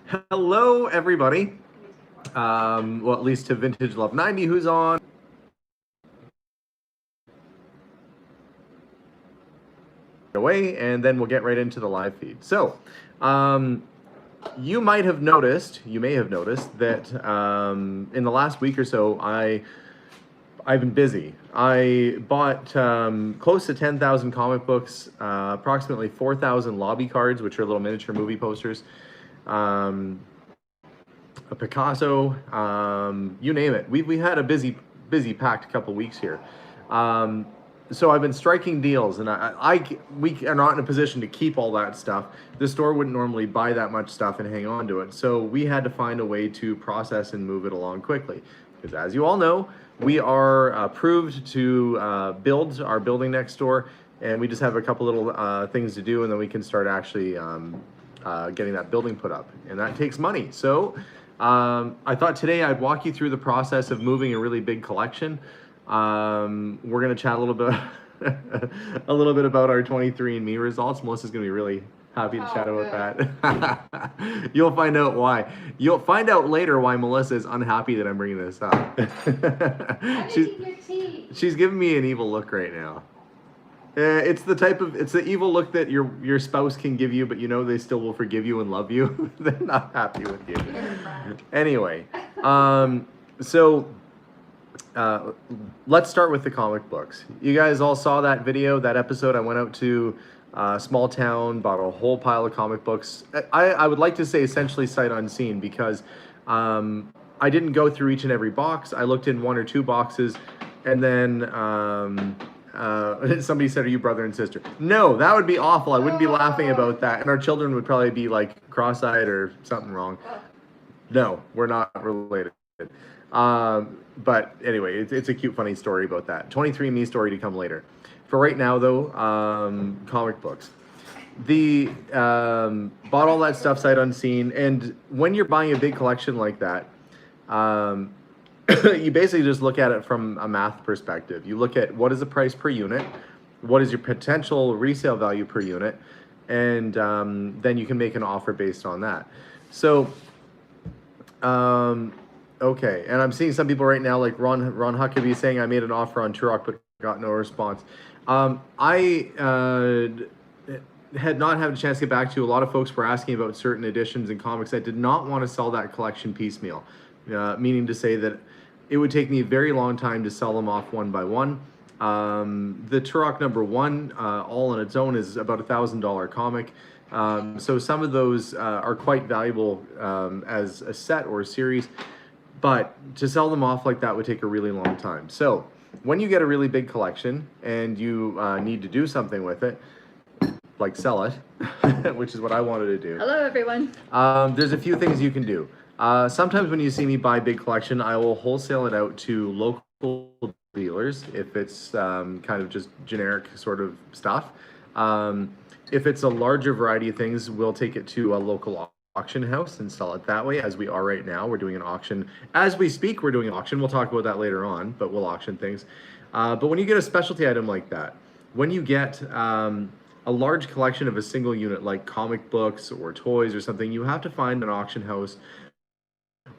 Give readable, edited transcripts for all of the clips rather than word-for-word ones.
Hello, everybody. Well, at least to Vintage Love 90, who's on. Away, and then we'll get right into the live feed. So, you may have noticed that in the last week or so, I've been busy. I bought close to 10,000 comic books, approximately 4,000 lobby cards, which are little miniature movie posters. A Picasso, you name it. We had a busy packed couple weeks here. So I've been striking deals, and we are not in a position to keep all that stuff. The store wouldn't normally buy that much stuff and hang on to it. So we had to find a way to process and move it along quickly. Because as you all know, we are approved to build our building next door, and we just have a couple little things to do, and then we can start actually getting that building put up, and that takes money. So I thought today I'd walk you through the process of moving a really big collection. We're going to chat a little bit about our 23andMe results. Melissa's going to be really happy to chat about that. You'll find out why. You'll find out later why Melissa is unhappy that I'm bringing this up. She's giving me an evil look right now. It's the evil look that your spouse can give you, but you know they still will forgive you and love you. They're not happy with you. Anyway, so let's start with the comic books. You guys all saw that video, that episode. I went out to a small town, bought a whole pile of comic books. I would like to say essentially sight unseen, because I didn't go through each and every box. I looked in one or two boxes, and then somebody said, "Are you brother and sister?" No, that would be awful. I wouldn't be laughing about that, and our children would probably be like cross-eyed or something wrong. No, we're not related. But anyway, it's a cute, funny story about that. 23andMe story to come later. For right now, though, comic books. Bought all that stuff sight unseen, and when you're buying a big collection like that, you basically just look at it from a math perspective. You look at what is the price per unit, what is your potential resale value per unit, and then you can make an offer based on that. So, okay, and I'm seeing some people right now, like Ron Huckabee, saying I made an offer on Turok but got no response. I had not had a chance to get back to you. A lot of folks were asking about certain editions and comics. I did not want to sell that collection piecemeal, meaning to say that it would take me a very long time to sell them off one by one. The Turok #1, all on its own, is about $1,000 comic. So some of those are quite valuable as a set or a series, but to sell them off like that would take a really long time. So when you get a really big collection and you need to do something with it, like sell it, which is what I wanted to do. Hello, everyone. There's a few things you can do. Sometimes when you see me buy big collection, I will wholesale it out to local dealers if it's kind of just generic sort of stuff. If it's a larger variety of things, we'll take it to a local auction house and sell it that way, as we are right now. We're doing an auction. As we speak, we're doing an auction. We'll talk about that later on, but we'll auction things. But when you get a specialty item like that, when you get a large collection of a single unit, like comic books or toys or something, you have to find an auction house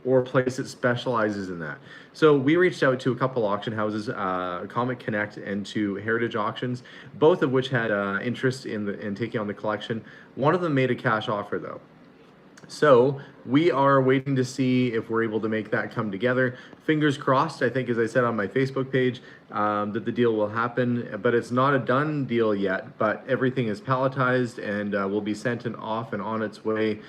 or a place that specializes in that. So we reached out to a couple auction houses, Comic Connect and to Heritage Auctions, both of which had interest in taking on the collection. One of them made a cash offer, though. So we are waiting to see if we're able to make that come together. Fingers crossed, I think, as I said on my Facebook page, that the deal will happen, but it's not a done deal yet, but everything is palletized and will be sent and off and on its way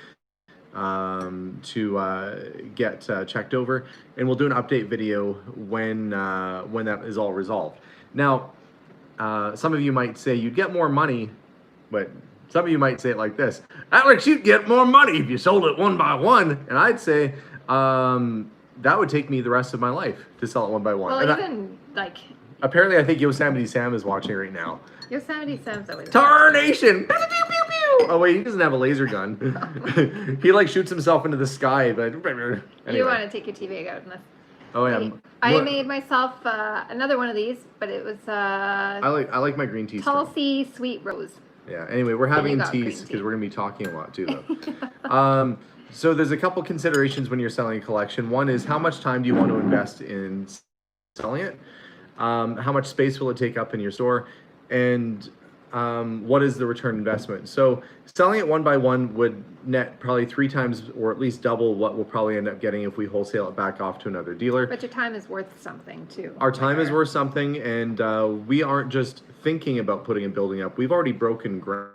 to get checked over, and we'll do an update video when that is all resolved. Now, some of you might say you'd get more money, but some of you might say it like this: Alex, you'd get more money if you sold it one by one. And I'd say that would take me the rest of my life to sell it one by one. Well, even like apparently, I think Yosemite Sam is watching right now. Yosemite Sam's always Tarnation! Pew, pew, pew, pew. Oh wait, he doesn't have a laser gun. He like shoots himself into the sky. But anyway. You want to take your TV out and Oh yeah. I made myself another one of these, but it was I like my green tea. Tulsi Sweet Rose. Yeah. Anyway, we're having teas because we're gonna be talking a lot too, though. So there's a couple considerations when you're selling a collection. One is how much time do you want to invest in selling it? How much space will it take up in your store? And what is the return investment? So selling it one by one would net probably 3 times or at least double what we'll probably end up getting if we wholesale it back off to another dealer. But your time is worth something too. Our time is worth something, and we aren't just thinking about putting a building up. We've already broken ground.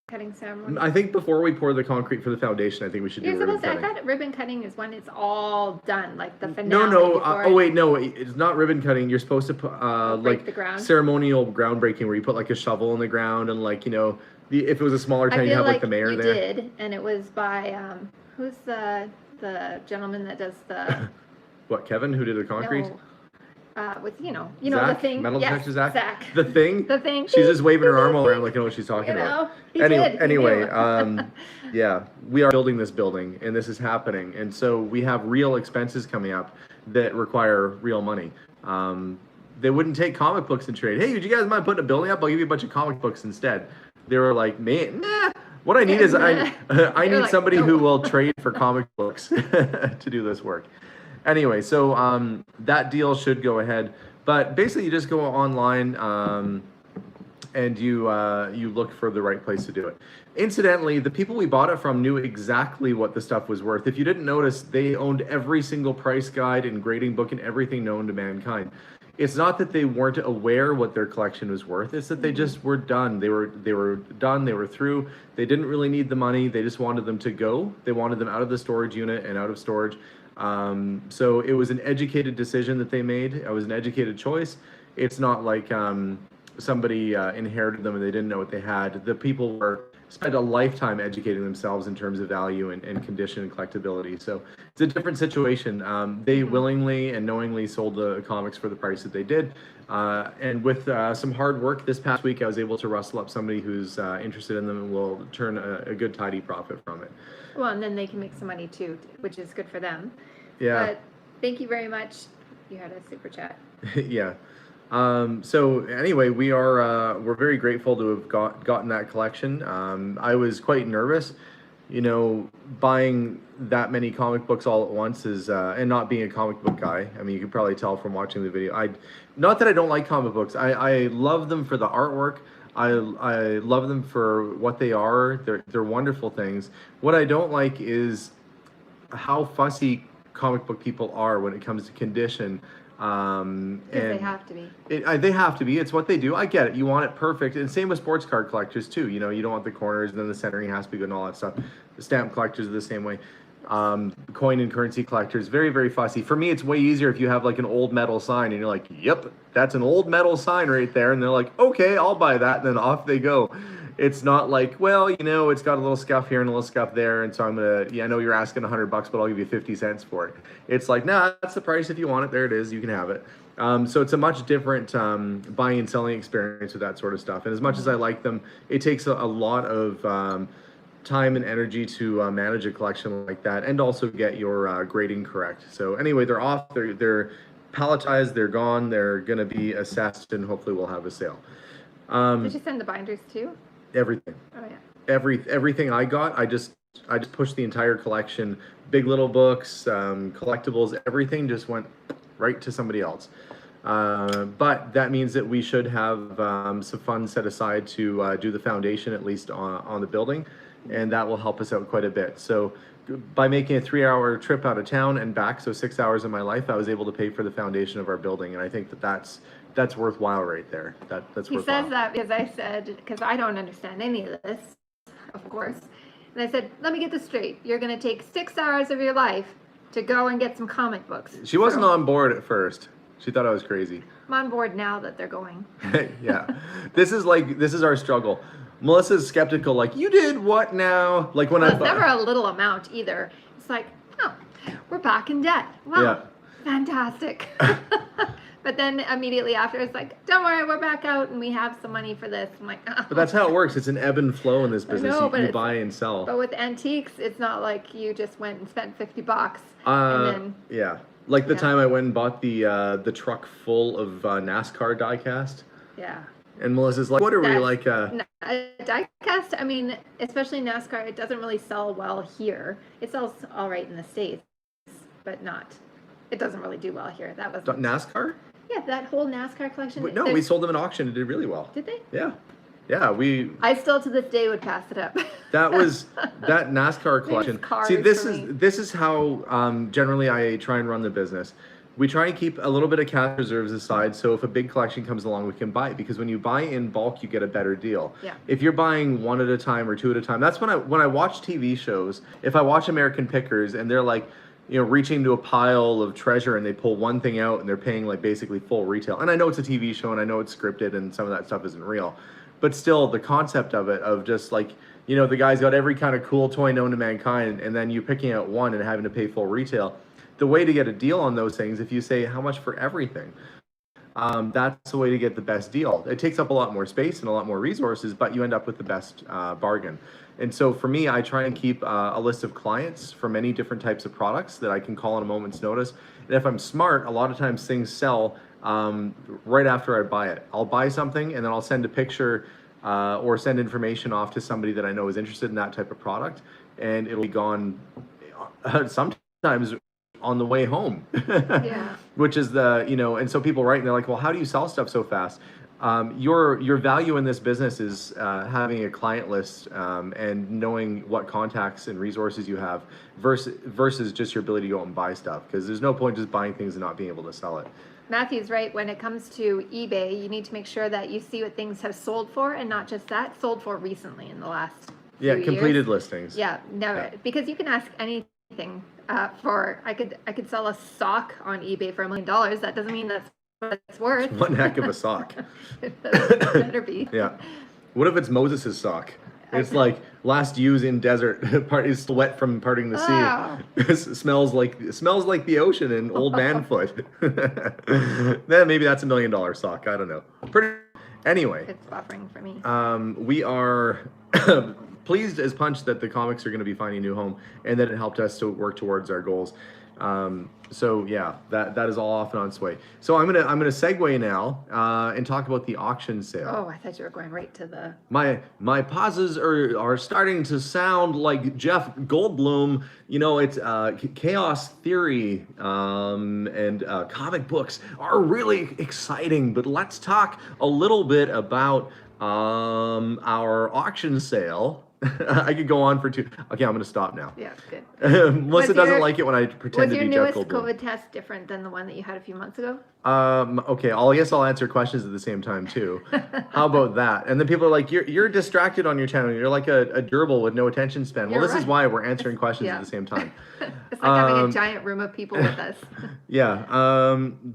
Cutting ceremony. I think before we pour the concrete for the foundation, I think we should do You're ribbon supposed to, I cutting. thought ribbon cutting is when it's all done, like the finale. No. before Oh wait, no. It's not ribbon cutting. You're supposed to put break like the ground? ceremonial groundbreaking, where you put like a shovel in the ground, and like if it was a smaller town, I you feel have like like the mayor you there. did, and it was by who's the gentleman that does the What, Kevin, who did the concrete? no, with Zach? the thing. Metal yes, detector Zach? Zach. The thing. The thing. She's just waving her arm all around like I know what she's talking about. He Anyway, knew. yeah, we are building this building, and this is happening, and so we have real expenses coming up that require real money. They wouldn't take comic books in trade. Hey, would you guys mind putting a building up? I'll give you a bunch of comic books instead. They were like, man, nah. What I need is I need like, somebody no. who will trade for comic books to do this work. Anyway, so that deal should go ahead. But basically, you just go online and you look for the right place to do it. Incidentally, the people we bought it from knew exactly what the stuff was worth. If you didn't notice, they owned every single price guide and grading book and everything known to mankind. It's not that they weren't aware what their collection was worth. It's that they just were done. They were done. They were through. They didn't really need the money. They just wanted them to go. They wanted them out of the storage unit and out of storage. So it was an educated decision that they made. It was an educated choice. It's not like somebody inherited them and they didn't know what they had. The people spent a lifetime educating themselves in terms of value and condition and collectability. So it's a different situation. They willingly and knowingly sold the comics for the price that they did. And with some hard work this past week, I was able to rustle up somebody who's interested in them and will turn a good tidy profit from it. Well, and then they can make some money too, which is good for them. Yeah. But thank you very much. You had a super chat. Yeah. So anyway, we're very grateful to have gotten that collection. I was quite nervous, buying that many comic books all at once is, and not being a comic book guy. I mean, you could probably tell from watching the video. Not that I don't like comic books. I love them for the artwork. I love them for what they are. They're wonderful things. What I don't like is how fussy comic book people are when it comes to condition. Because they have to be. They have to be. It's what they do. I get it. You want it perfect. And same with sports card collectors too. You don't want the corners and then the centering has to be good and all that stuff. The stamp collectors are the same way. Coin and currency collectors, very, very fussy. For me, it's way easier if you have like an old metal sign and you're like, yep, that's an old metal sign right there. And they're like, okay, I'll buy that. And then off they go. It's not like, well, it's got a little scuff here and a little scuff there. And so I know you're asking $100, but I'll give you 50 cents for it. It's like, nah, that's the price. If you want it, there it is. You can have it. So it's a much different buying and selling experience with that sort of stuff. And as much as I like them, it takes a lot of time and energy to manage a collection like that and also get your grading correct. So anyway, they're off. They're palletized. They're gone. They're going to be assessed and hopefully we'll have a sale. Did you send the binders too? Everything. Oh yeah. Everything I got, I just pushed the entire collection, big little books, collectibles, everything just went right to somebody else. But that means that we should have some funds set aside to do the foundation, at least on the building, and that will help us out quite a bit. So by making a 3-hour trip out of town and back, so 6 hours of my life, I was able to pay for the foundation of our building, and I think that's worthwhile right there. That's He worthwhile. says that because I don't understand any of this, of course. And I said, let me get this straight. You're going to take 6 hours of your life to go and get some comic books. She wasn't on board at first. She thought I was crazy. I'm on board now that they're going. Yeah. This is our struggle. Melissa's skeptical, like, you did what now? Like when Well, it's never a little amount either. It's like, oh, we're back in debt. Wow, Yeah. fantastic. But then immediately after, it's like, don't worry, we're back out and we have some money for this. I'm like, oh. But that's how it works. It's an ebb and flow in this business. know, but You it's- buy and sell. But with antiques, it's not like you just went and spent $50 and then Yeah. Like the Yeah. time I went and bought the truck full of NASCAR diecast. yeah. And Melissa's like, what are we, like, die-cast, I mean, especially NASCAR, it doesn't really sell well here. It sells all right in the States, but it doesn't really do well here. That was NASCAR? Yeah, that whole NASCAR collection. No, we sold them at auction. It did really well. Did they? Yeah. Yeah, I still to this day would pass it up. That NASCAR collection. See, this is how generally I try and run the business. We try and keep a little bit of cash reserves aside, so if a big collection comes along, we can buy it, because when you buy in bulk, you get a better deal. Yeah. If you're buying one at a time or two at a time, that's when I watch TV shows. If I watch American Pickers and they're like, reaching to a pile of treasure and they pull one thing out and they're paying like basically full retail. And I know it's a TV show and I know it's scripted and some of that stuff isn't real, but still the concept of it, of just like, the guy's got every kind of cool toy known to mankind, and then you picking out one and having to pay full retail. The way to get a deal on those things, if you say how much for everything, that's the way to get the best deal. It takes up a lot more space and a lot more resources, but you end up with the best bargain. And so for me, I try and keep a list of clients for many different types of products that I can call on a moment's notice. And if I'm smart, a lot of times things sell right after I buy it. I'll buy something and then I'll send a picture or send information off to somebody that I know is interested in that type of product, and it'll be gone sometimes on the way home. Yeah. Which is and so people write and they're like, well, how do you sell stuff so fast? Your value in this business is having a client list and knowing what contacts and resources you have versus just your ability to go out and buy stuff, because there's no point just buying things and not being able to sell it. Matthew's right. When it comes to eBay, you need to make sure that you see what things have sold for, and not just that, sold for recently in the last few completed years. Listings. Yeah, never. Yeah. Because you can ask anything I could sell a sock on eBay for $1 million. That doesn't mean that's what it's worth. One heck of a sock. It better be. Yeah. What if it's Moses' sock? It's like last used in desert. It's wet from parting the sea. It smells like the ocean in Old Man Foot. Then maybe that's $1 million sock. I don't know. Anyway. It's buffering for me. We are pleased as punch that the comics are going to be finding a new home, and that it helped us to work towards our goals. So yeah, that is all off and on its way. So I'm gonna segue now and talk about the auction sale. Oh, I thought you were going right to the. My pauses are starting to sound like Jeff Goldblum. It's chaos theory and comic books are really exciting. But let's talk a little bit about our auction sale. I could go on for two. Okay, I'm going to stop now. Yeah, good. Melissa doesn't like it when I pretend to be Jeff Goldblum. Was your newest COVID test different than the one that you had a few months ago? Okay, I guess I'll answer questions at the same time too. How about that? And then people are like, you're distracted on your channel. You're like a gerbil with no attention span. Well, this is why we're answering questions at the same time. It's like having a giant room of people with us. Yeah.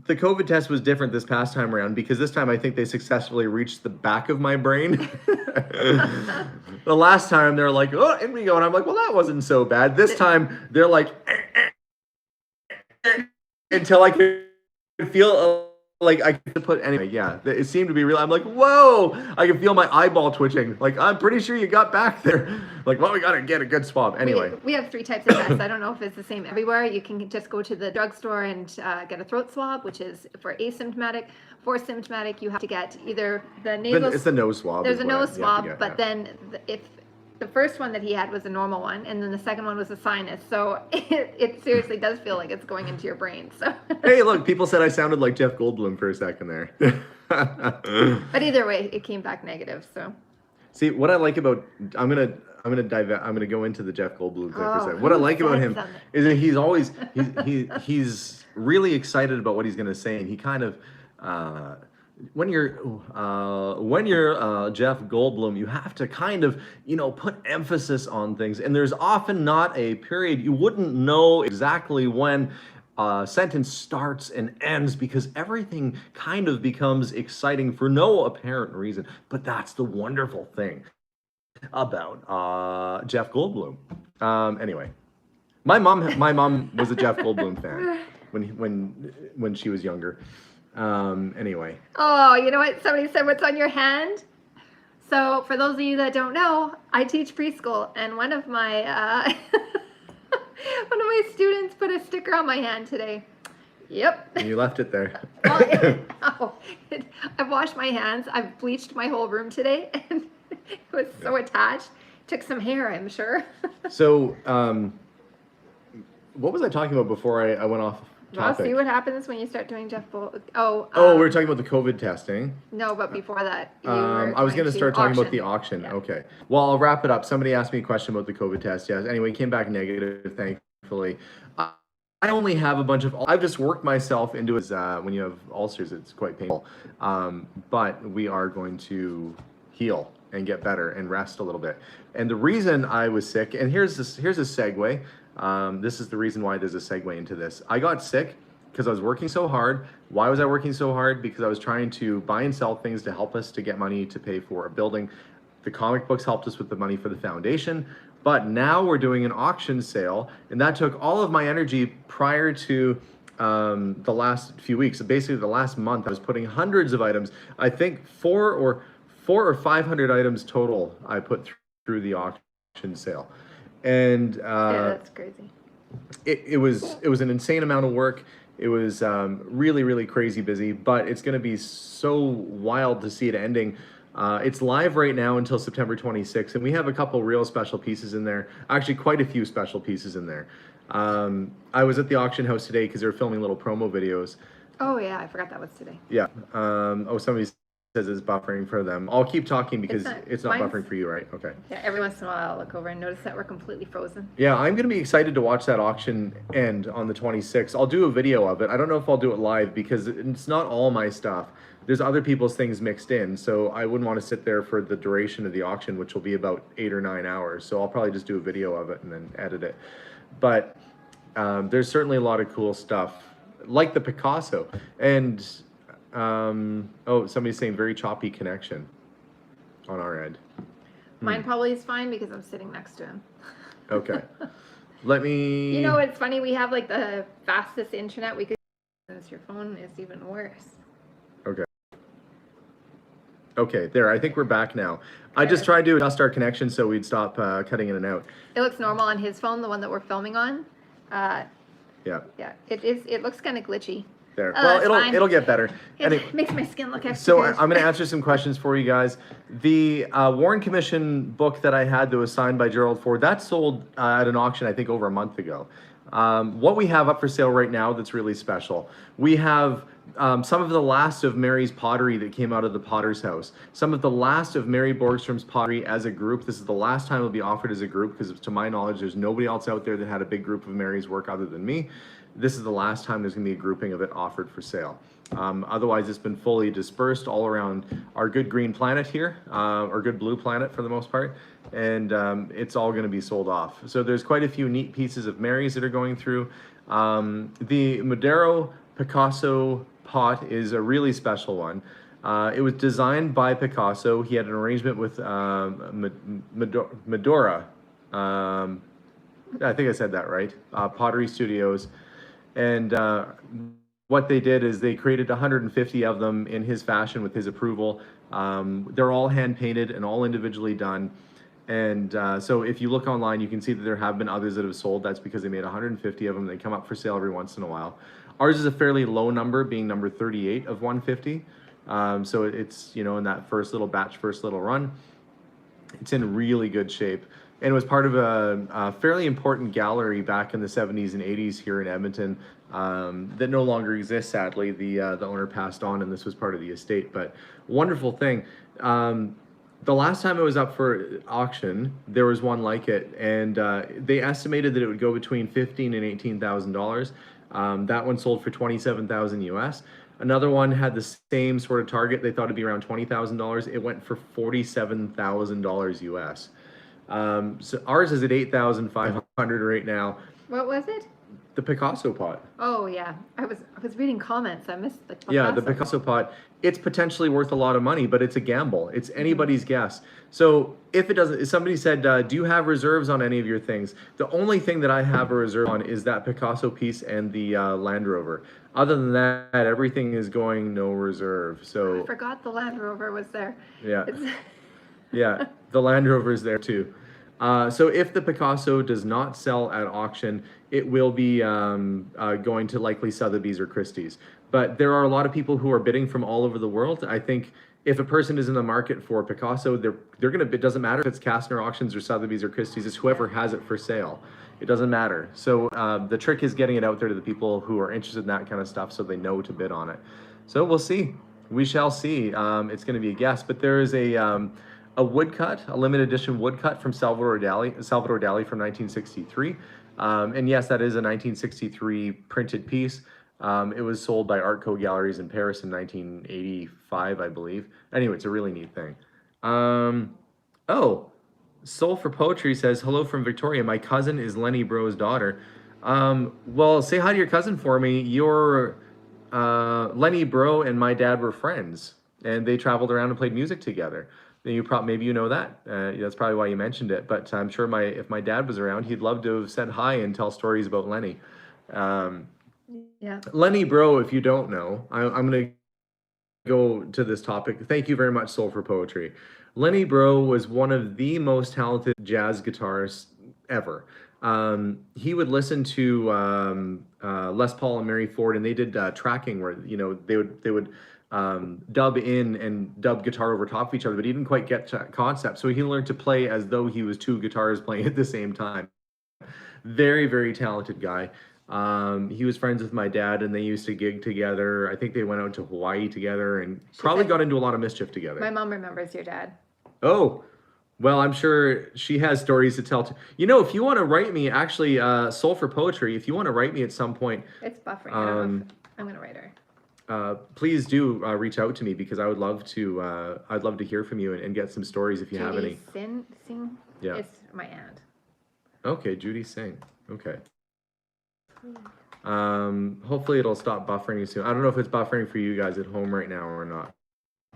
The COVID test was different this past time around, because this time I think they successfully reached the back of my brain. The last time they're like, oh, in we go. And I'm like, well, that wasn't so bad. This time they're like, until I could feel like I could put anyway. Yeah, it seemed to be real. I'm like, whoa, I can feel my eyeball twitching. Like, I'm pretty sure you got back there. Like, well, we got to get a good swab. Anyway. We have 3 types of tests. I don't know if it's the same everywhere. You can just go to the drugstore and get a throat swab, which is for asymptomatic. For symptomatic, you have to get either the nasal. It's the nose swab. There's a nose swab, but then if the first one that he had was a normal one, and then the second one was a sinus. So it seriously does feel like it's going into your brain. So. Hey, look, people said I sounded like Jeff Goldblum for a second there. But either way, it came back negative. So. See, what I like about I'm gonna go into the Jeff Goldblum thing for a second. What I like about him is that he's always he's really excited about what he's gonna say, and he kind of. When you're Jeff Goldblum, you have to kind of, put emphasis on things. And there's often not a period. You wouldn't know exactly when a sentence starts and ends, because everything kind of becomes exciting for no apparent reason. But that's the wonderful thing about Jeff Goldblum. Anyway, my mom was a Jeff Goldblum fan when she was younger. Anyway. Oh, you know what? Somebody said, what's on your hand? So for those of you that don't know, I teach preschool, and one of my students put a sticker on my hand today. Yep. And you left it there. Well, I've washed my hands. I've bleached my whole room today, and it was so attached. Took some hair, I'm sure. So, what was I talking about before I went off Well, topic? see what happens when you start doing Jeff Bull. Oh, we were talking about the COVID testing. No, but before that, you were I was going to start talking about the auction. auction. Yeah. Okay. Well, I'll wrap it up. Somebody asked me a question about the COVID test. Yes. Anyway, it came back negative, thankfully. I only have a bunch of. I've just worked myself into it. When you have ulcers, it's quite painful. But we are going to heal and get better and rest a little bit. And the reason I was sick, and here's a segue. This is the reason why there's a segue into this. I got sick because I was working so hard. Why was I working so hard? Because I was trying to buy and sell things to help us to get money to pay for a building. The comic books helped us with the money for the foundation, but now we're doing an auction sale, and that took all of my energy prior to the last few weeks. So basically the last month, I was putting hundreds of items. I think 400 or 500 items total I put through the auction sale. And Yeah, that's crazy. it was an insane amount of work. It was really, really crazy busy, but it's going to be so wild to see it ending. It's live right now until September 26th, and we have a couple real special pieces in there. Actually, quite a few special pieces in there. I was at the auction house today because they were filming little promo videos. Oh yeah, I forgot that was today. Yeah. Somebody says it's buffering for them. I'll keep talking because it's not buffering for you, right? Okay. Yeah, every once in a while I'll look over and notice that we're completely frozen. Yeah, I'm going to be excited to watch that auction end on the 26th. I'll do a video of it. I don't know if I'll do it live because it's not all my stuff. There's other people's things mixed in, so I wouldn't want to sit there for the duration of the auction, which will be about 8 or 9 hours. So I'll probably just do a video of it and then edit it. But there's certainly a lot of cool stuff, like the Picasso. And oh, somebody's saying very choppy connection on our end. Mine probably is fine because I'm sitting next to him. Okay. Let me. You know, it's funny. We have like the fastest internet we could. Your phone is even worse. Okay. Okay, there. I think we're back now. I just tried to adjust our connection so we'd stop cutting in and out. It looks normal on his phone, the one that we're filming on. Yeah. Yeah, it is. It looks kind of glitchy. There. Oh, Well, it'll get better. It makes my skin look extra So good. I'm going to answer some questions for you guys. The Warren Commission book that I had that was signed by Gerald Ford, that sold at an auction, I think, over a month ago. What we have up for sale right now that's really special, we have some of the last of Mary's pottery that came out of the Potter's House. Some of the last of Mary Borgstrom's pottery as a group. This is the last time it'll be offered as a group because to my knowledge, there's nobody else out there that had a big group of Mary's work other than me. This is the last time there's going to be a grouping of it offered for sale. Otherwise, it's been fully dispersed all around our good green planet here, or good blue planet for the most part, and it's all going to be sold off. So there's quite a few neat pieces of Mary's that are going through. The Madero Picasso pot is a really special one. It was designed by Picasso. He had an arrangement with Medora. I think I said that right. Pottery Studios. And what they did is they created 150 of them in his fashion with his approval. They're all hand painted and all individually done. And so if you look online, you can see that there have been others that have sold. That's because they made 150 of them. They come up for sale every once in a while. Ours is a fairly low number, being number 38 of 150. So it's, you know, in that first little batch, first little run. It's in really good shape. And it was part of a fairly important gallery back in the 70s and 80s here in Edmonton that no longer exists, sadly. The owner passed on and this was part of the estate, but wonderful thing. The last time it was up for auction, there was one like it, and they estimated that it would go between $15,000 and $18,000. That one sold for $27,000 US. Another one had the same sort of target. They thought it'd be around $20,000. It went for $47,000 US. So ours is at 8,500 right now. What was it? The Picasso pot. Oh yeah, I was reading comments. I missed the Picasso. Yeah, the Picasso pot. It's potentially worth a lot of money, but it's a gamble. It's anybody's guess. So if it doesn't, if somebody said, do you have reserves on any of your things? The only thing that I have a reserve on is that Picasso piece and the Land Rover. Other than that, everything is going no reserve. So I forgot the Land Rover was there. Yeah. Yeah, the Land Rover is there too. So if the Picasso does not sell at auction, it will be going to likely Sotheby's or Christie's. But there are a lot of people who are bidding from all over the world. I think if a person is in the market for Picasso, they're gonna bid. Doesn't matter if it's Kastner Auctions or Sotheby's or Christie's. It's whoever has it for sale. It doesn't matter. So the trick is getting it out there to the people who are interested in that kind of stuff, so they know to bid on it. So we'll see. We shall see. It's going to be a guess, but there is a woodcut, a limited edition woodcut from Salvador Dali from 1963. And yes, that is a 1963 printed piece. It was sold by Artco Galleries in Paris in 1985, I believe. Anyway, it's a really neat thing. Oh, Soul for Poetry says, hello from Victoria. My cousin is Lenny Bro's daughter. Well, say hi to your cousin for me. Lenny Bro and my dad were friends, and they traveled around and played music together. Maybe you know that. That's probably why you mentioned it. But I'm sure if my dad was around, he'd love to have said hi and tell stories about Lenny. Yeah. Lenny Bro, if you don't know, I'm going to go to this topic. Thank you very much, Soul for Poetry. Lenny Bro was one of the most talented jazz guitarists ever. He would listen to Les Paul and Mary Ford, and they did tracking where they would dub in and dub guitar over top of each other, but he didn't quite get concept. So he learned to play as though he was two guitars playing at the same time. Very, very talented guy. He was friends with my dad, and they used to gig together. I think they went out to Hawaii together and probably got into a lot of mischief together. My mom remembers your dad. Oh, well, I'm sure she has stories to tell. If you want to write me, actually, Soul for Poetry, if you want to write me at some point. It's buffering. I don't know if I'm going to write her. Please do reach out to me, because I would love to. I'd love to hear from you and get some stories if you have any. Singh. Yeah. It's my aunt. Okay, Judy Singh. Okay. Hopefully it'll stop buffering soon. I don't know if it's buffering for you guys at home right now or not,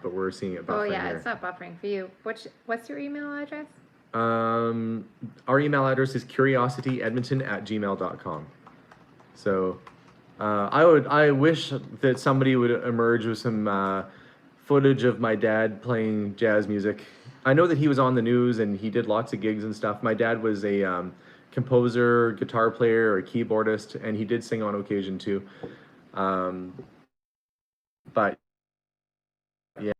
but we're seeing it buffering. Oh yeah, here. it's not buffering for you. What's your email address? Our email address is curiosityedmonton@gmail.com. So I wish that somebody would emerge with some footage of my dad playing jazz music. I know that he was on the news and he did lots of gigs and stuff. My dad was a composer, guitar player, or keyboardist, and he did sing on occasion too. But yeah,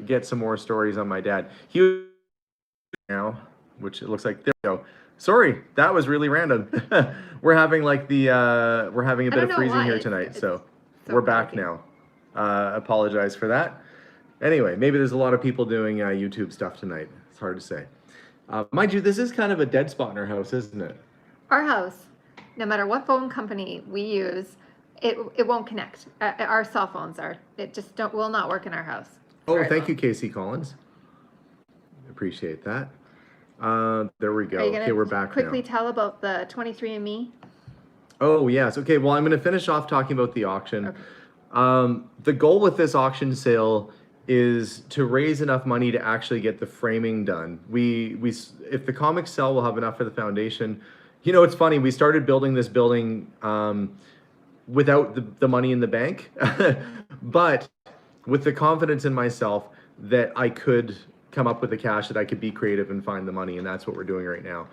get some more stories on my dad. He now, which it looks like, there we go. Sorry, that was really random. We're having a bit of freezing here tonight, so we're back now. Apologize for that. Anyway, maybe there's a lot of people doing YouTube stuff tonight. It's hard to say. Mind you, this is kind of a dead spot in our house, isn't it? Our house, no matter what phone company we use, it won't connect. Our cell phones will not work in our house. Oh, thank you, Casey Collins. Appreciate that. There we go. Okay, we're back quickly now. Tell about the 23andMe? Oh, yes. Okay, well, I'm going to finish off talking about the auction. Okay. The goal with this auction sale is to raise enough money to actually get the framing done. If the comics sell, we'll have enough for the foundation. It's funny, we started building this building without the money in the bank, but with the confidence in myself that I could come up with the cash, that I could be creative and find the money, and that's what we're doing right now.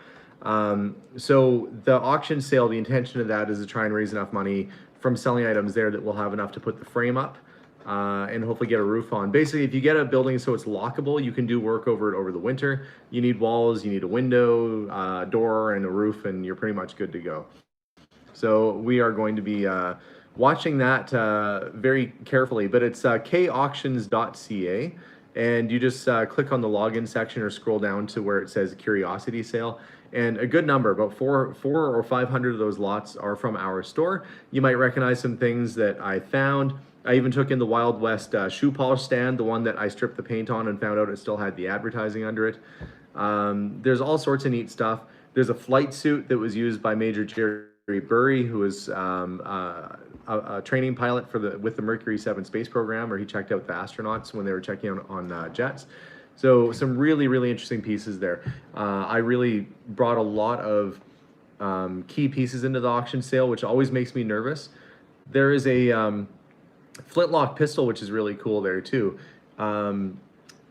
So the auction sale, the intention of that is to try and raise enough money from selling items there that we'll have enough to put the frame up and hopefully get a roof on. Basically, if you get a building so it's lockable, you can do work over it over the winter. You need walls, you need a window, door, and a roof, and you're pretty much good to go. So we are going to be watching that very carefully, but it's kauctions.ca, and you just click on the login section or scroll down to where it says Curiosity Sale. And a good number, about 400 or 500 of those lots are from our store. You might recognize some things that I found. I even took in the Wild West shoe polish stand, the one that I stripped the paint on and found out it still had the advertising under it. There's all sorts of neat stuff. There's a flight suit that was used by Major Jerry Burry, who was a training pilot with the Mercury 7 space program, where he checked out the astronauts when they were checking out on jets. So some really, really interesting pieces there. I really brought a lot of key pieces into the auction sale, which always makes me nervous. There is a Flintlock Pistol, which is really cool there too.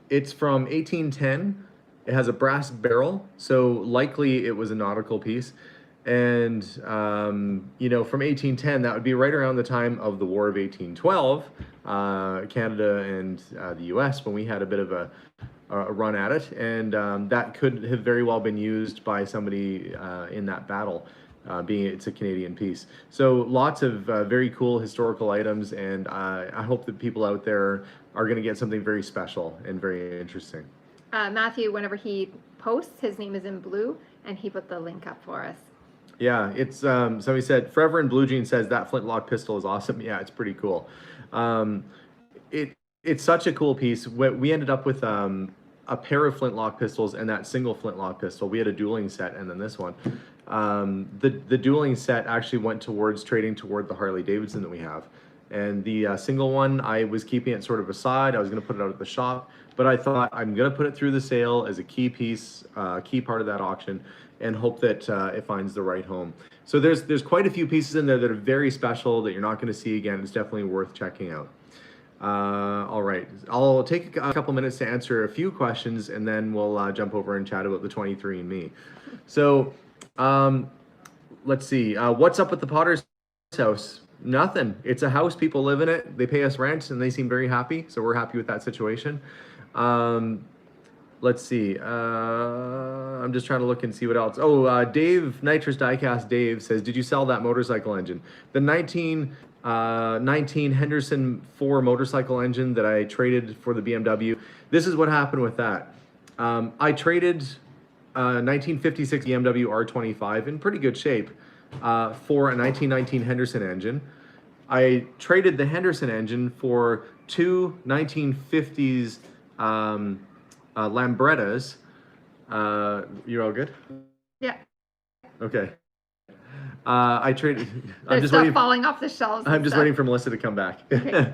It's from 1810. It has a brass barrel, so likely it was a nautical piece. And, you know, from 1810, that would be right around the time of the War of 1812, Canada and the US, when we had a bit of a run at it. And that could have very well been used by somebody in that battle, being it's a Canadian piece. So lots of very cool historical items, and I hope that people out there are going to get something very special and very interesting. Matthew, whenever he posts, his name is in blue, and he put the link up for us. Yeah, it's somebody said Forever in Blue Jean says that Flintlock pistol is awesome. Yeah, it's pretty cool. It's such a cool piece. We ended up with a pair of Flintlock pistols and that single Flintlock pistol. We had a dueling set and then this one. The dueling set actually went towards trading toward the Harley Davidson that we have. And the single one, I was keeping it sort of aside. I was going to put it out at the shop, but I thought I'm going to put it through the sale as a key piece, key part of that auction, and hope that it finds the right home. So there's quite a few pieces in there that are very special that you're not going to see again. It's definitely worth checking out. All right, I'll take a couple minutes to answer a few questions, and then we'll jump over and chat about the 23andMe. So let's see, what's up with the Potter's house? Nothing. It's a house, people live in it, they pay us rent, and they seem very happy, so we're happy with that situation. Let's see, I'm just trying to look and see what else. Oh, Dave, Nitrous Diecast Dave says, did you sell that motorcycle engine? The 19 Henderson 4 motorcycle engine that I traded for the BMW. This is what happened with that. I traded 1956 BMW R25 in pretty good shape for a 1919 Henderson engine. I traded the Henderson engine for two 1950s Lambrettas. You're all good? Yeah. Okay. I traded. There's stuff falling off the shelves. I'm just waiting for Melissa to come back. Okay.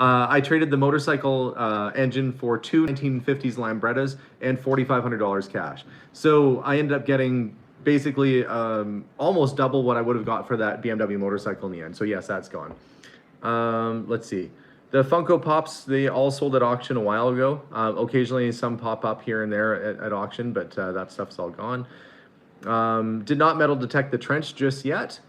I traded the motorcycle engine for two 1950s Lambrettas and $4,500 cash. So I ended up getting basically almost double what I would have got for that BMW motorcycle in the end. So yes, that's gone. Let's see. The Funko Pops, they all sold at auction a while ago. Occasionally some pop up here and there at auction, but that stuff's all gone. Did not metal detect the trench just yet.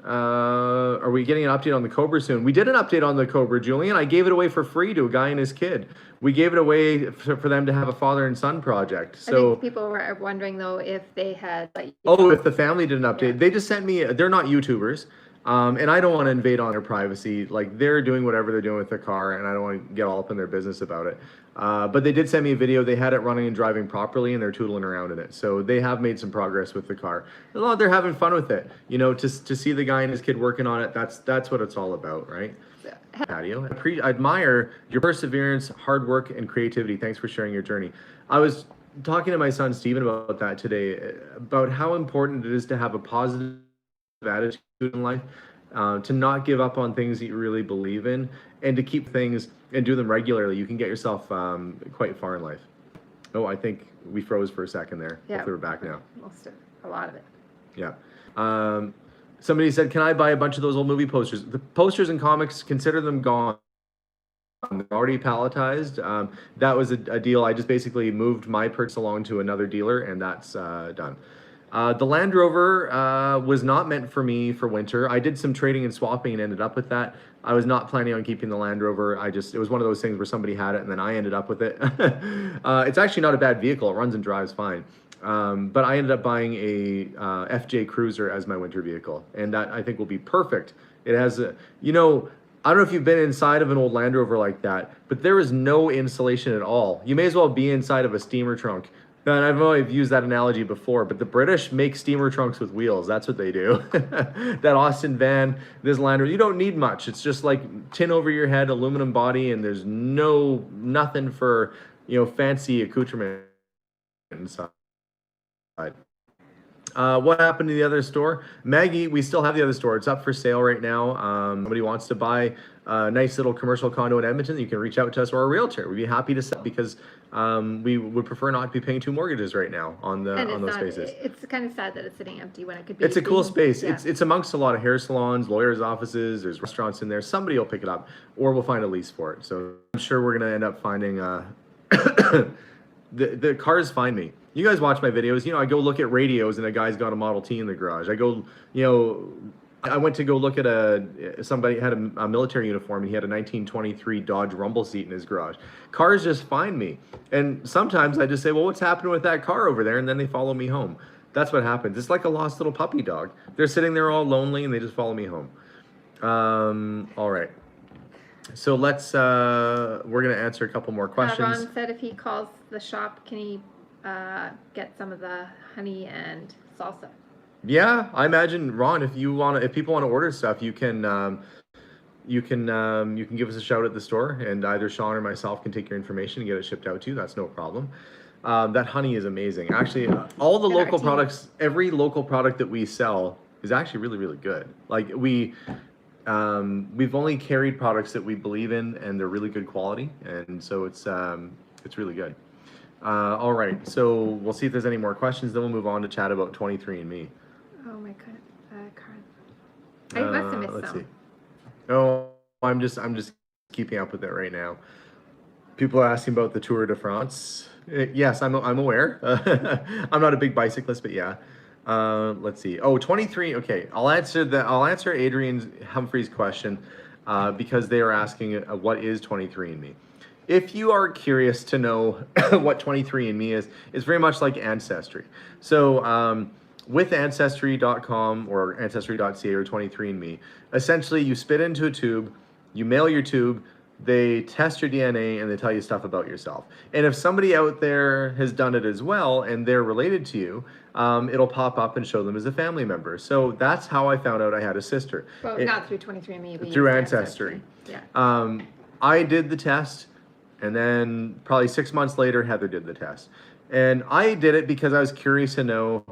Are we getting an update on the Cobra soon? We did an update on the Cobra, Julian. I gave it away for free to a guy and his kid. We gave it away for them to have a father and son project. So I think people were wondering though if they had like. Oh, if the family did an update. Yeah. They just sent me, they're not YouTubers. And I don't want to invade on their privacy. Like, they're doing whatever they're doing with the car, and I don't want to get all up in their business about it. But they did send me a video. They had it running and driving properly, and they're tootling around in it. So they have made some progress with the car. They're having fun with it. You know, to see the guy and his kid working on it, that's what it's all about, right? Patio. I admire your perseverance, hard work, and creativity. Thanks for sharing your journey. I was talking to my son, Steven, about that today, about how important it is to have a positive attitude in life, to not give up on things that you really believe in, and to keep things and do them regularly. You can get yourself quite far in life. Oh, I think we froze for a second there. Yeah. Hopefully we're back now. Most of a lot of it. Yeah. Somebody said, can I buy a bunch of those old movie posters? The posters and comics, consider them gone. They're already palletized. That was a deal. I just basically moved my purchase along to another dealer, and that's done. The Land Rover was not meant for me for winter. I did some trading and swapping and ended up with that. I was not planning on keeping the Land Rover. It was one of those things where somebody had it and then I ended up with it. It's actually not a bad vehicle. It runs and drives fine. But I ended up buying a FJ Cruiser as my winter vehicle, and that I think will be perfect. It has a, you know, I don't know if you've been inside of an old Land Rover like that, but there is no insulation at all. You may as well be inside of a steamer trunk. And I know I've used that analogy before, but the British make steamer trunks with wheels. That's what they do. That Austin van, this Land Rover, you don't need much. It's just like tin over your head, aluminum body, and there's nothing for, you know, fancy accoutrement inside. What happened to the other store? Maggie, we still have the other store. It's up for sale right now. Somebody wants to buy a nice little commercial condo in Edmonton, you can reach out to us or a realtor. We'd be happy to sell, because we would prefer not to be paying two mortgages right now on those spaces. It's kind of sad that it's sitting empty when it could be. It's a cool space. Yeah. It's amongst a lot of hair salons, lawyers' offices. There's restaurants in there. Somebody will pick it up, or we'll find a lease for it. So I'm sure we're gonna end up finding the cars find me. You guys watch my videos. You know, I go look at radios and a guy's got a Model T in the garage. I go, you know, I went to go look at somebody had a military uniform and he had a 1923 Dodge Rumble seat in his garage. Cars just find me. And sometimes I just say, well, what's happening with that car over there? And then they follow me home. That's what happens. It's like a lost little puppy dog. They're sitting there all lonely and they just follow me home. All right. So let's, we're going to answer a couple more questions. Ron said if he calls the shop, can he get some of the honey and salsa? Yeah, I imagine, Ron, if people want to order stuff, you can give us a shout at the store, and either Sean or myself can take your information and get it shipped out to you. That's no problem. That honey is amazing. Actually, all the local products, every local product that we sell is actually really, really good. Like we've only carried products that we believe in, and they're really good quality, and so it's really good. All right, so we'll see if there's any more questions. Then we'll move on to chat about 23andMe. Oh my god, I must have missed Let's some. see. Oh, I'm just keeping up with it right now. People are asking about the Tour de France. Yes, I'm aware. I'm not a big bicyclist, but yeah. Let's see. Oh, 23. Okay, I'll answer Adrian Humphrey's question because they are asking what is 23andMe. If you are curious to know what 23andMe is, it's very much like Ancestry. So with Ancestry.com or Ancestry.ca or 23andMe, essentially you spit into a tube, you mail your tube, they test your DNA, and they tell you stuff about yourself. And if somebody out there has done it as well and they're related to you, it'll pop up and show them as a family member. So that's how I found out I had a sister. Well, not through 23andMe, but through Ancestry. Yeah. I did the test, and then probably 6 months later, Heather did the test. And I did it because I was curious to know.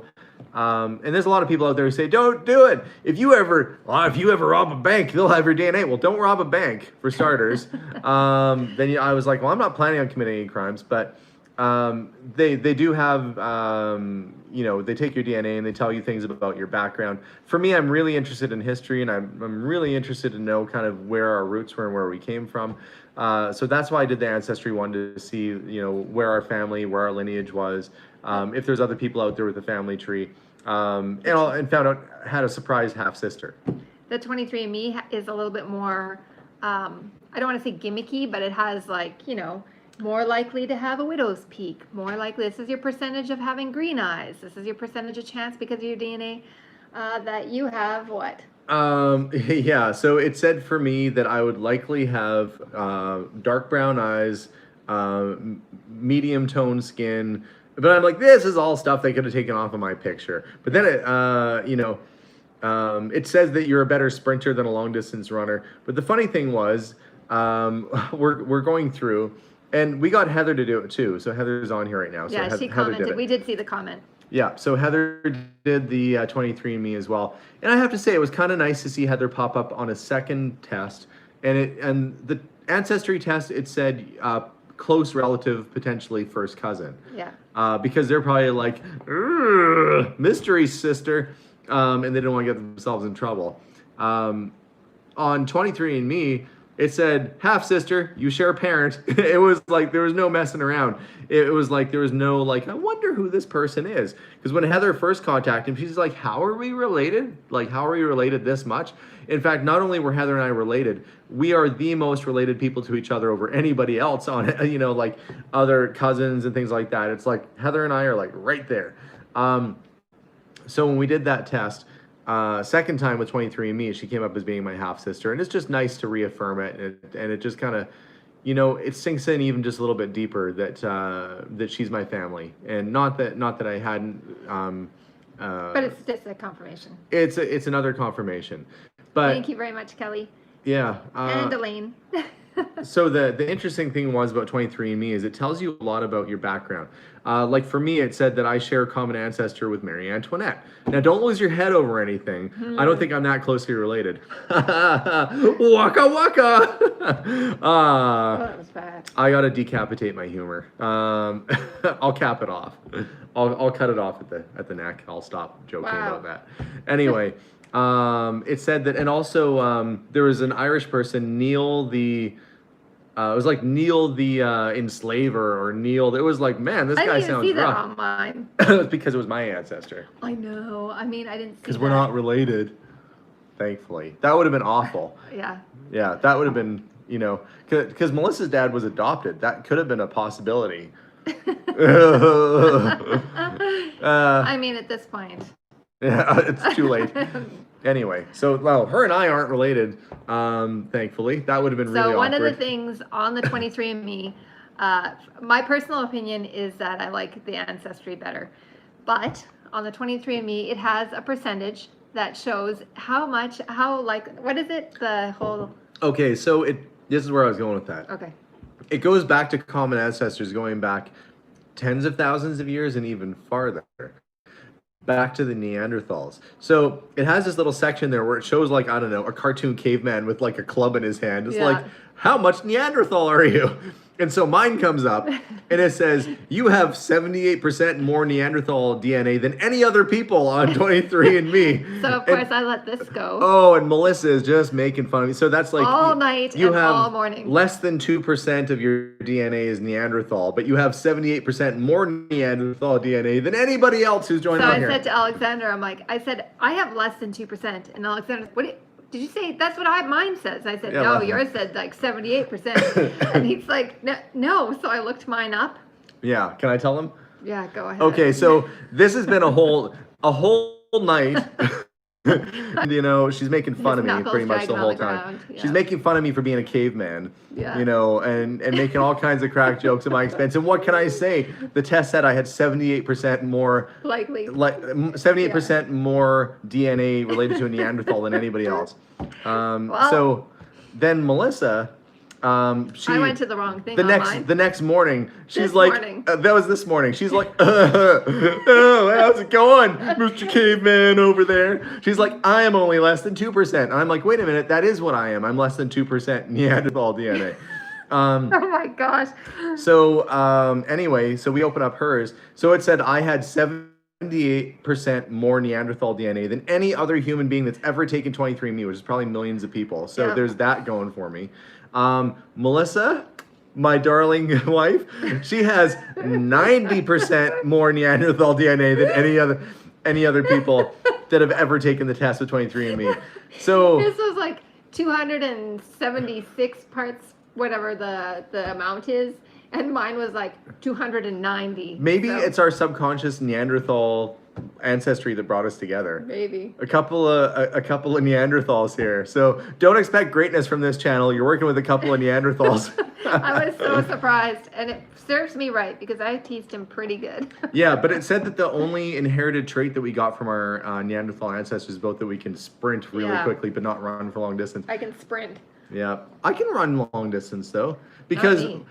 And there's a lot of people out there who say, don't do it. If you ever rob a bank, they'll have your DNA. Well, don't rob a bank, for starters. Then I was like, well, I'm not planning on committing any crimes, but they do have, they take your DNA and they tell you things about your background. For me, I'm really interested in history, and I'm really interested to know kind of where our roots were and where we came from. So that's why I did the Ancestry one, to see, where our family, where our lineage was, if there's other people out there with a family tree, and found out had a surprise half sister. The 23andMe is a little bit more, I don't want to say gimmicky, but it has more likely to have a widow's peak, more likely, this is your percentage of having green eyes, this is your percentage of chance because of your DNA that you have what? Yeah, so it said for me that I would likely have dark brown eyes, medium toned skin, but I'm like, this is all stuff they could have taken off of my picture. But then it says that you're a better sprinter than a long distance runner. But the funny thing was, we're going through, and we got Heather to do it too. So Heather's on here right now. So yeah, she commented. We did see the comment. Yeah, so Heather did the 23andMe as well. And I have to say, it was kind of nice to see Heather pop up on a second test. And the Ancestry test, it said close relative, potentially first cousin. Yeah. Because they're probably like, mystery sister, and they don't want to get themselves in trouble. On 23andMe, it said half sister, you share a parent. It was like there was no messing around. It was like there was no like, I wonder who this person is. Because when Heather first contacted him, she's like, how are we related? Like, how are we related this much? In fact, not only were Heather and I related, we are the most related people to each other over anybody else on it, like other cousins and things like that. It's like Heather and I are like right there. So when we did that test, second time with 23andMe, she came up as being my half sister, and it's just nice to reaffirm it, and it just kind of, it sinks in even just a little bit deeper that she's my family, and not that I hadn't. But it's just a confirmation. It's another confirmation. But thank you very much, Kelly. Yeah. And Elaine. So the interesting thing was about 23andMe is it tells you a lot about your background. Like for me, it said that I share a common ancestor with Marie Antoinette. Now, don't lose your head over anything. I don't think I'm that closely related. Waka waka. That was bad. I gotta decapitate my humor. I'll cap it off. I'll cut it off at the neck. I'll stop joking about that. Anyway. It said that, and also there was an Irish person, Neil the It was like Neil the Enslaver or Neil. It was like, man, this I guy didn't even sounds see that rough. online. It was because it was my ancestor. I know. I mean, I didn't see Because that. we're not related, thankfully. That would have been awful. Yeah. Yeah, that would have been, you know, because Melissa's dad was adopted. That could have been a possibility. I mean, at this point. Yeah, it's too late. Anyway, so well, her and I aren't related, thankfully. That would have been really So one awkward. of the things on the 23andMe, my personal opinion is that I like the ancestry better. But on the 23andMe, it has a percentage that shows what is it? The whole, Okay, so this is where I was going with that. okay. It goes back to common ancestors going back tens of thousands of years and even farther. Back to the Neanderthals. So it has this little section there where it shows like, I don't know, a cartoon caveman with like a club in his hand. It's Yeah. like, how much Neanderthal are you? And so mine comes up and it says, you have 78% more Neanderthal DNA than any other people on 23andMe. So of course I let this go. Oh, and Melissa is just making fun of me. So that's like All night you and have all morning. less than 2% of your DNA is Neanderthal, but you have 78% more Neanderthal DNA than anybody else who's joined So on I here. said to Alexander, I said, I have less than 2%. And Alexander, did you say, that's what mine says? I said, Yeah, no, well- yours said like 78%. And he's like, no. So I looked mine up. Yeah, can I tell them? Yeah, go ahead. Okay, so this has been a whole night. And, you know, she's making fun of His me knuckles pretty much the dragging on whole the time. ground, yeah. She's making fun of me for being a caveman. Yeah. You know, and making all kinds of crack jokes at my expense. And what can I say? The test said I had 78% more Likely. 78% more DNA related to a Neanderthal than anybody else. Well- So then Melissa, she I went to the wrong thing the on next mine. the next morning. She's This like, morning. that was this morning. She's like, oh, how's it going, Mr. Caveman over there? She's like, I am only less than 2%. And I'm like, wait a minute, that is what I am. I'm less than 2% Neanderthal DNA. Oh my gosh. So anyway, so we open up hers. So it said I had 78% more Neanderthal DNA than any other human being that's ever taken 23andMe, which is probably millions of people. So Yeah. there's that going for me. Melissa, my darling wife, she has 90% more Neanderthal DNA than any other people that have ever taken the test with 23andMe. So This was like 276 parts, whatever the amount is. And mine was like 290. maybe So, it's our subconscious Neanderthal ancestry that brought us together. maybe. A couple of Neanderthals here. So don't expect greatness from this channel. You're working with a couple of Neanderthals. I was so surprised, and it serves me right because I teased him pretty good. Yeah, but it said that the only inherited trait that we got from our Neanderthal ancestors is both that we can sprint really Yeah. quickly but not run for long distance. I can sprint. Yeah, I can run long distance though, because me.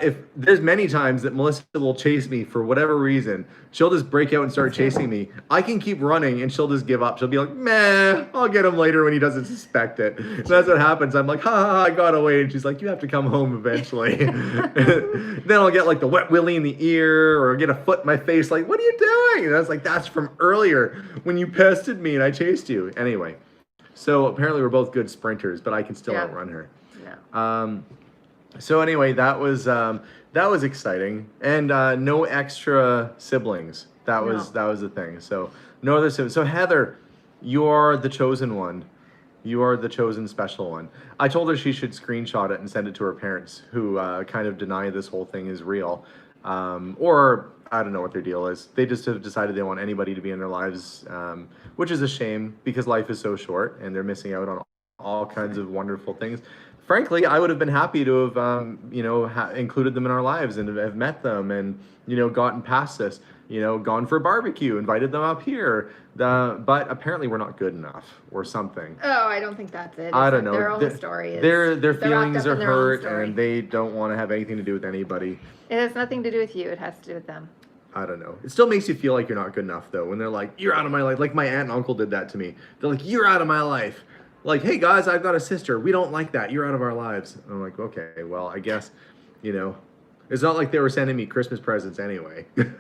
if there's many times that Melissa will chase me for whatever reason, she'll just break out and start chasing me. I can keep running and she'll just give up. She'll be like, "Meh, I'll get him later when he doesn't suspect it." And that's what happens. I'm like, "Ha ha, ha, I got away," and she's like, "You have to come home eventually." Then I'll get like the wet willy in the ear, or get a foot in my face. Like, "What are you doing?" And I was like, "That's from earlier when you pested me and I chased you." Anyway. So apparently we're both good sprinters, but I can still Yeah. outrun her. Yeah. So anyway, that was exciting, and no extra siblings. That was the thing. So no other siblings. So Heather, you're the chosen one. You are the chosen special one. I told her she should screenshot it and send it to her parents, who kind of deny this whole thing is real, or I don't know what their deal is. They just have decided they want anybody to be in their lives, which is a shame because life is so short and they're missing out on all kinds of wonderful things. Frankly, I would have been happy to have, included them in our lives and have met them and, gotten past this, gone for a barbecue, invited them up here. But apparently we're not good enough or something. Oh, I don't think that's it. I It's don't like know. Their own story. Their They're wrapped feelings up are in their own hurt story. and they don't want to have anything to do with anybody. It has nothing to do with you. It has to do with them. I don't know. It still makes you feel like you're not good enough, though, when they're like, "You're out of my life." Like my aunt and uncle did that to me. They're like, "You're out of my life." Like, "Hey guys, I've got a sister. We don't like that. You're out of our lives." And I'm like, okay, well, I guess, it's not like they were sending me Christmas presents anyway. What?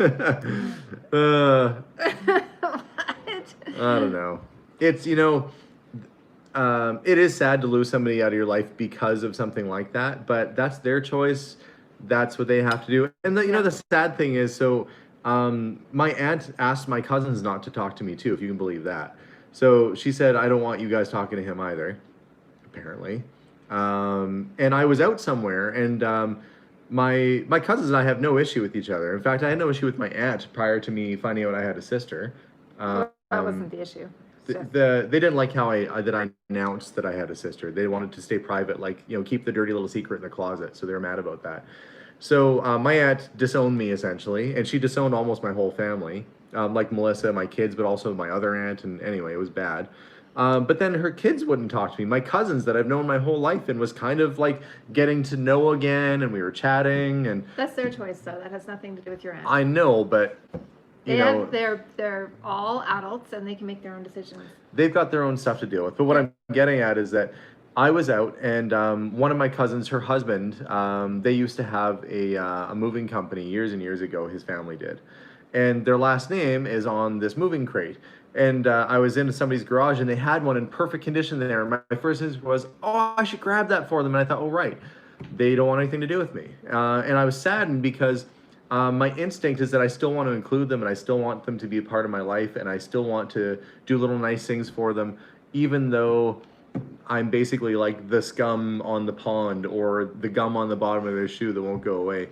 I don't know. It's, It is sad to lose somebody out of your life because of something like that, but that's their choice. That's what they have to do. And the, you know, Yeah. the sad thing is, so my aunt asked my cousins not to talk to me too, if you can believe that. So she said, I don't want you guys talking to him either, apparently. And I was out somewhere, and my cousins and I have no issue with each other. In fact, I had no issue with my aunt prior to me finding out I had a sister. Well, that Um, wasn't the issue. they didn't like how I announced that I had a sister. They wanted to stay private, like, you know, keep the dirty little secret in the closet. So they were mad about that. So my aunt disowned me essentially, and she disowned almost my whole family, like Melissa, my kids, but also my other aunt. And anyway, it was bad. But then her kids wouldn't talk to me. My cousins that I've known my whole life and was kind of like getting to know again, and we were chatting, and That's their choice, though. That has nothing to do with your aunt. I know, but you know, They're all adults and they can make their own decisions. they've got their own stuff to deal with. But what I'm getting at is that I was out, and one of my cousins, her husband, they used to have a moving company years and years ago. His family did, and their last name is on this moving crate. And I was in somebody's garage, and they had one in perfect condition there. And my first instinct was, oh, I should grab that for them. And I thought, oh, right, they don't want anything to do with me. And I was saddened because my instinct is that I still want to include them, and I still want them to be a part of my life, and I still want to do little nice things for them, even though I'm basically like the scum on the pond or the gum on the bottom of their shoe that won't go away,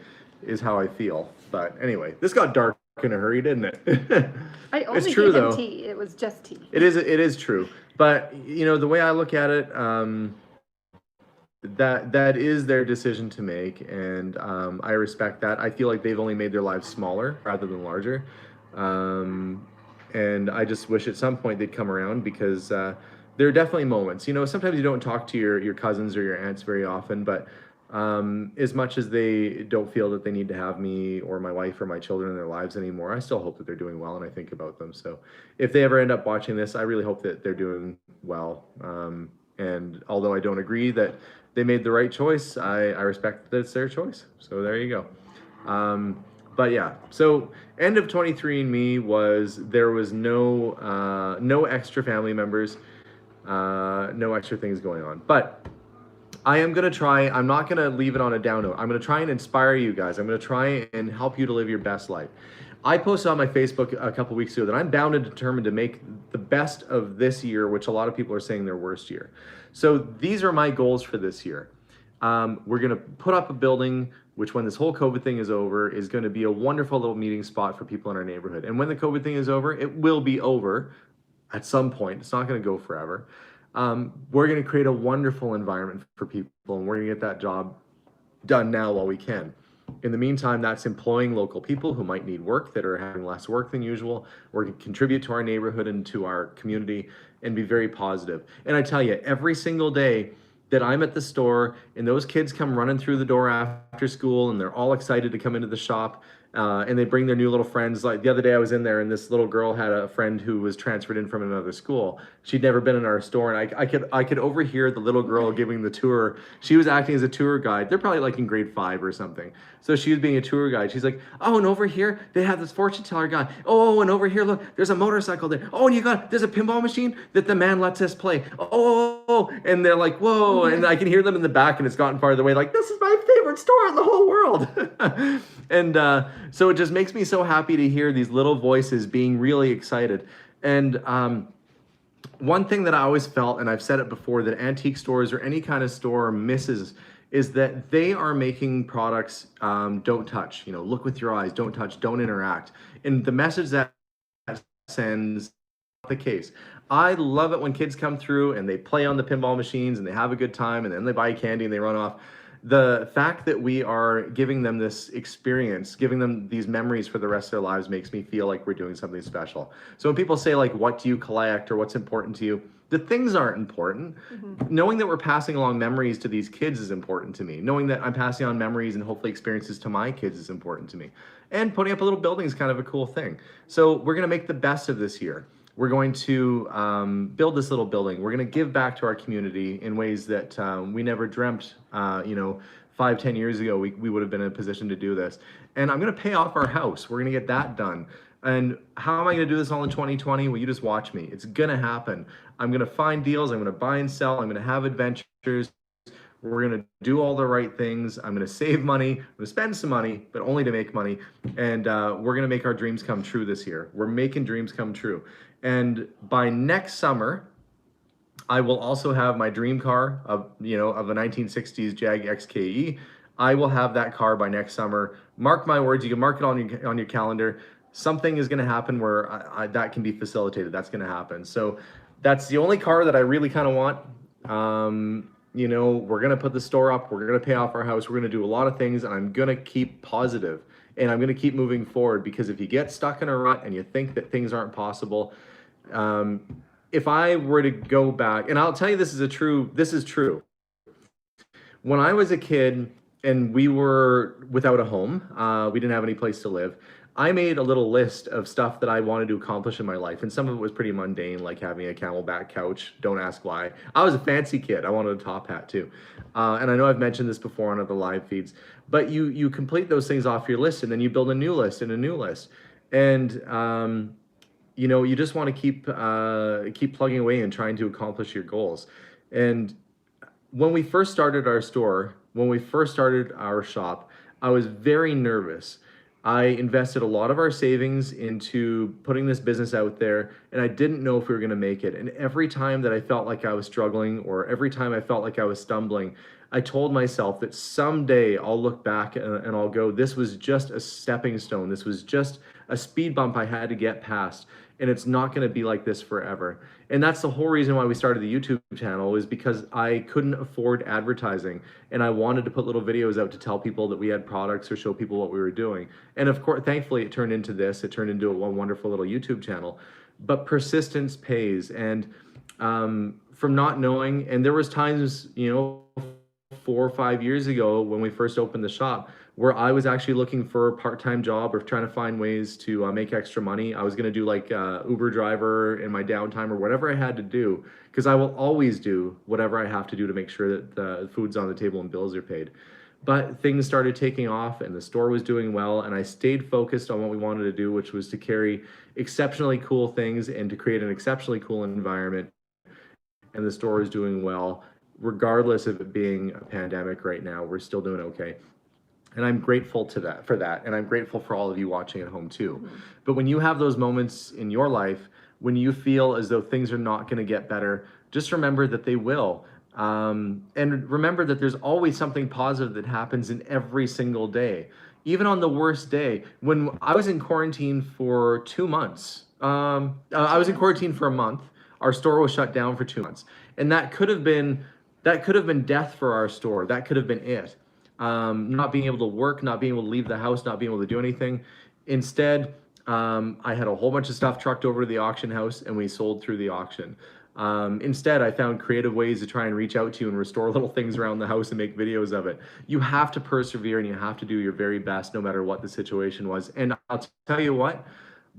is how I feel. But anyway, this got dark in a hurry, didn't it? I only It's true, gave him though. tea. It was just tea. It is true. But you know, the way I look at it, that is their decision to make, and I respect that. I feel like they've only made their lives smaller rather than larger, and I just wish at some point they'd come around, because there are definitely moments. You know, sometimes you don't talk to your cousins or your aunts very often, but as much as they don't feel that they need to have me or my wife or my children in their lives anymore, I still hope that they're doing well, and I think about them. So if they ever end up watching this, I really hope that they're doing well. And although I don't agree that they made the right choice, I respect that it's their choice. So there you go. But yeah, so end of 23andMe was, there was no extra family members, no extra things going on. But I am going to try, I'm not going to leave it on a down note. I'm going to try and inspire you guys. I'm going to try and help you to live your best life. I posted on my Facebook a couple weeks ago that I'm bound and determined to make the best of this year, which a lot of people are saying their worst year. So these are my goals for this year. We're going to put up a building, which when this whole COVID thing is over, is going to be a wonderful little meeting spot for people in our neighborhood. And when the COVID thing is over, it will be over at some point. It's not going to go forever. We're going to create a wonderful environment for people, and we're going to get that job done now while we can. In the meantime, that's employing local people who might need work, that are having less work than usual. We're going to contribute to our neighborhood and to our community and be very positive. And I tell you, every single day that I'm at the store and those kids come running through the door after school, and they're all excited to come into the shop, and they bring their new little friends. Like the other day I was in there, and this little girl had a friend who was transferred in from another school. She'd never been in our store, and I could overhear the little girl giving the tour. She was acting as a tour guide. They're probably like in grade 5 or something. So she was being a tour guide. She's like, oh, and over here they have this fortune teller guy. Oh, and over here, look, there's a motorcycle there. Oh, and there's a pinball machine that the man lets us play. Oh, and they're like, whoa, and I can hear them in the back, and it's gotten farther away. Like, this is my favorite store in the whole world. And so it just makes me so happy to hear these little voices being really excited. And one thing that I always felt, and I've said it before, that antique stores or any kind of store misses, is that they are making products, don't touch, look with your eyes, don't touch, don't interact. And the message that sends the case. I love it when kids come through and they play on the pinball machines and they have a good time, and then they buy candy and they run off. The fact that we are giving them this experience, giving them these memories for the rest of their lives, makes me feel like we're doing something special. So when people say, like, what do you collect or what's important to you? The things aren't important. Mm-hmm. Knowing that we're passing along memories to these kids is important to me. Knowing that I'm passing on memories and hopefully experiences to my kids is important to me. And putting up a little building is kind of a cool thing. So we're going to make the best of this year. We're going to build this little building. We're going to give back to our community in ways that we never dreamt, 5-10 years ago, we would have been in a position to do this. And I'm going to pay off our house. We're going to get that done. And how am I going to do this all in 2020? Well, you just watch me. It's going to happen. I'm going to find deals. I'm going to buy and sell. I'm going to have adventures. We're going to do all the right things. I'm going to save money. I'm going to spend some money, but only to make money. And we're going to make our dreams come true this year. We're making dreams come true. And by next summer, I will also have my dream car of a 1960s Jag XKE. I will have that car by next summer. Mark my words. You can mark it on your calendar. Something is going to happen where that can be facilitated. That's going to happen. So that's the only car that I really kind of want. We're going to put the store up. We're going to pay off our house. We're going to do a lot of things, and I'm going to keep positive, and I'm going to keep moving forward, because if you get stuck in a rut and you think that things aren't possible, if I were to go back, and I'll tell you, this is true. When I was a kid and we were without a home, we didn't have any place to live, I made a little list of stuff that I wanted to accomplish in my life. And some of it was pretty mundane, like having a camelback couch. Don't ask why. I was a fancy kid. I wanted a top hat too. And I know I've mentioned this before on other live feeds, but you complete those things off your list, and then you build a new list and a new list. And, you just want to keep plugging away and trying to accomplish your goals. And when we first started our store, when we first started our shop, I was very nervous. I invested a lot of our savings into putting this business out there, and I didn't know if we were going to make it. And every time that I felt like I was struggling, or every time I felt like I was stumbling, I told myself that someday I'll look back and I'll go, this was just a stepping stone. This was just a speed bump I had to get past, and it's not going to be like this forever. And that's the whole reason why we started the YouTube channel, is because I couldn't afford advertising, and I wanted to put little videos out to tell people that we had products or show people what we were doing. And of course, thankfully, it turned into this. It turned into a wonderful little YouTube channel. But persistence pays. And from not knowing, and there was times, 4 or 5 years ago when we first opened the shop, where I was actually looking for a part-time job or trying to find ways to make extra money. I was going to do like Uber driver in my downtime or whatever I had to do, because I will always do whatever I have to do to make sure that the food's on the table and bills are paid. But things started taking off, and the store was doing well, and I stayed focused on what we wanted to do, which was to carry exceptionally cool things and to create an exceptionally cool environment. And the store is doing well. Regardless of it being a pandemic right now, we're still doing okay. And I'm grateful for that. And I'm grateful for all of you watching at home too. Mm-hmm. But when you have those moments in your life, when you feel as though things are not going to get better, just remember that they will. And remember that there's always something positive that happens in every single day. Even on the worst day. When I was in quarantine for 2 months, I was in quarantine for a month. Our store was shut down for 2 months. And that could have been death for our store. That could have been it. Not being able to work, not being able to leave the house, not being able to do anything. Instead, I had a whole bunch of stuff trucked over to the auction house, and we sold through the auction. Instead, I found creative ways to try and reach out to you and restore little things around the house and make videos of it. You have to persevere, and you have to do your very best no matter what the situation was. And I'll tell you what,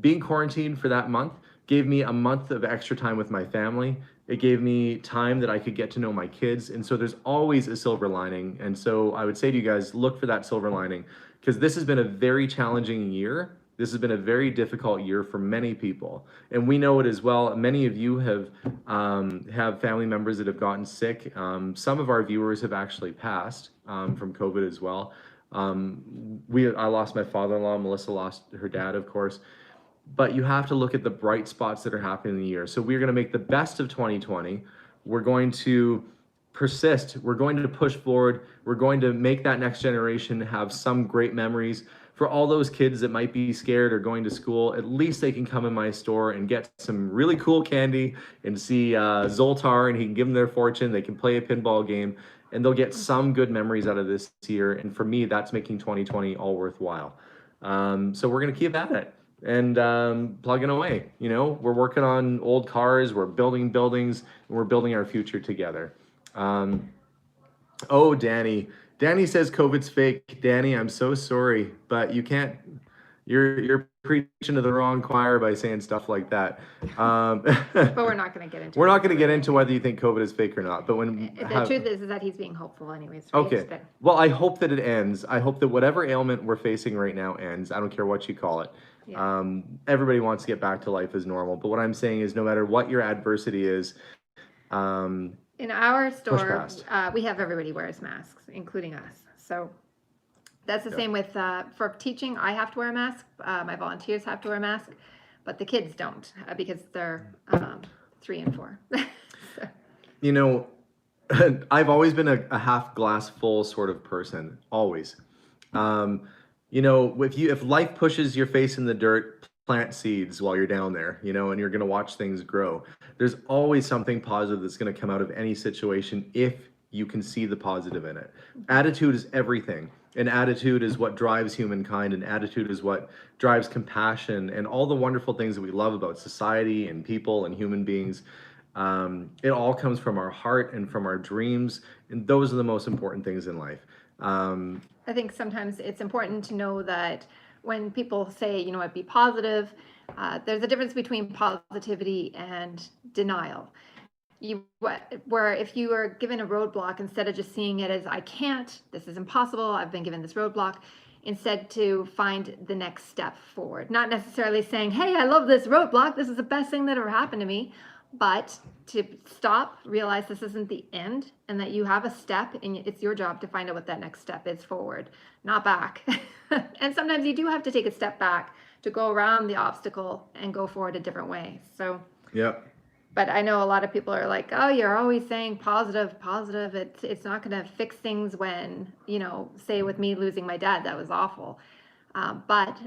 being quarantined for that month gave me a month of extra time with my family. It gave me time that I could get to know my kids. And so there's always a silver lining. And so I would say to you guys, look for that silver lining, because this has been a very challenging year. This has been a very difficult year for many people. And we know it as well. Many of you have family members that have gotten sick. Some of our viewers have actually passed from COVID as well. I lost my father-in-law. Melissa lost her dad, of course. But you have to look at the bright spots that are happening in the year. So we're going to make the best of 2020. We're going to persist. We're going to push forward. We're going to make that next generation have some great memories. For all those kids that might be scared or going to school, at least they can come in my store and get some really cool candy and see Zoltar, and he can give them their fortune. They can play a pinball game, and they'll get some good memories out of this year. And for me, that's making 2020 all worthwhile. So we're going to keep at it and plugging away. We're working on old cars, we're building buildings, and we're building our future together. Oh, Danny says COVID's fake. Danny, I'm so sorry, but you can't, you're preaching to the wrong choir by saying stuff like that. But we're not going to get into we're not going to get into whether you think COVID is fake or not. But the truth is that he's being hopeful anyways. Okay. Well, I hope that it ends. I hope that whatever ailment we're facing right now ends. I don't care what you call it. Yeah. Everybody wants to get back to life as normal, but what I'm saying is no matter what your adversity is, um, In our push store, past. we have everybody wears masks, including us. So that's the Yeah. same with for teaching. I have to wear a mask. My volunteers have to wear a mask, but the kids don't because they're 3 and 4. So, You know, I've always been a half glass full sort of person, always. Um, you know, if life pushes your face in the dirt, plant seeds while you're down there, you know, and you're going to watch things grow. There's always something positive that's going to come out of any situation if you can see the positive in it. Attitude is everything. And attitude is what drives humankind, and attitude is what drives compassion and all the wonderful things that we love about society and people and human beings. It all comes from our heart and from our dreams, and those are the most important things in life. I think sometimes it's important to know that when people say, you know what, be positive, there's a difference between positivity and denial. Where if you are given a roadblock, instead of just seeing it as I can't, this is impossible, I've been given this roadblock, instead to find the next step forward. Not necessarily saying, hey, I love this roadblock, this is the best thing that ever happened to me, but to stop, realize this isn't the end, and that you have a step, and it's your job to find out what that next step is forward, not back. And sometimes you do have to take a step back to go around the obstacle and go forward a different way. So Yep. but I know a lot of people are like, oh, you're always saying positive. It's not going to fix things when, you know, say with me losing my dad, that was awful. But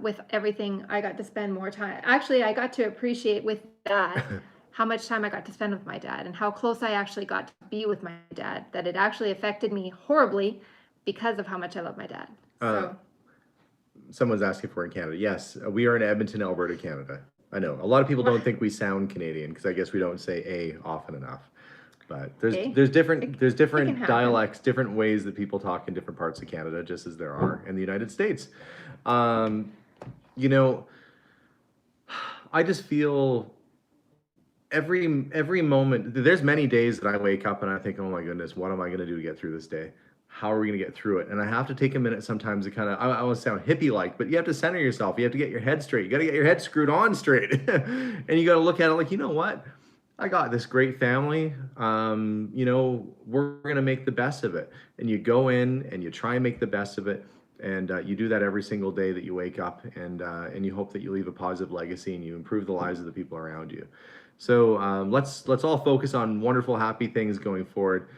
with everything, I got to spend more time. Actually, I got to appreciate with that how much time I got to spend with my dad and how close I actually got to be with my dad, that it actually affected me horribly because of how much I love my dad. So. Someone's asking for in Canada. Yes, we are in Edmonton, Alberta, Canada. I know a lot of people don't think we sound Canadian because I guess we don't say A often enough. But there's different happen. dialects, different ways that people talk in different parts of Canada, just as there are in the United States. You know, I just feel every moment. There's many days that I wake up and I think, oh my goodness, what am I going to do to get through this day? How are we going to get through it? And I have to take a minute sometimes to kind of, I want to sound hippie-like, but you have to center yourself. You have to get your head straight. You got to get your head screwed on straight. And you got to look at it like, you know what? I got this great family. You know, we're going to make the best of it. And you go in and you try and make the best of it. And you do that every single day that you wake up, and you hope that you leave a positive legacy and you improve the lives of the people around you. So let's all focus on wonderful, happy things going forward.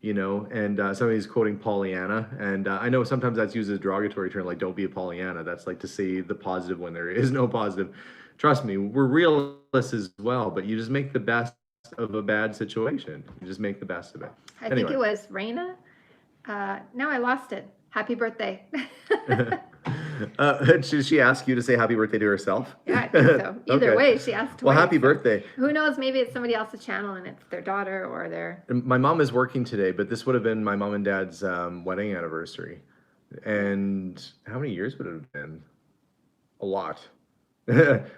You know, and somebody's quoting Pollyanna, and I know sometimes that's used as a derogatory term, like don't be a Pollyanna. That's like to say the positive when there is no positive. Trust me, we're realists as well, but you just make the best of a bad situation. You just make the best of it. I think it was Raina. Now I lost it. Happy birthday. Should she ask you to say happy birthday to herself? Yeah, I think so. Either Okay. way, she asked twice. Well, happy birthday. Who knows? Maybe it's somebody else's channel and it's their daughter or their. My mom is working today, but this would have been my mom and dad's wedding anniversary. And how many years would it have been? A lot. It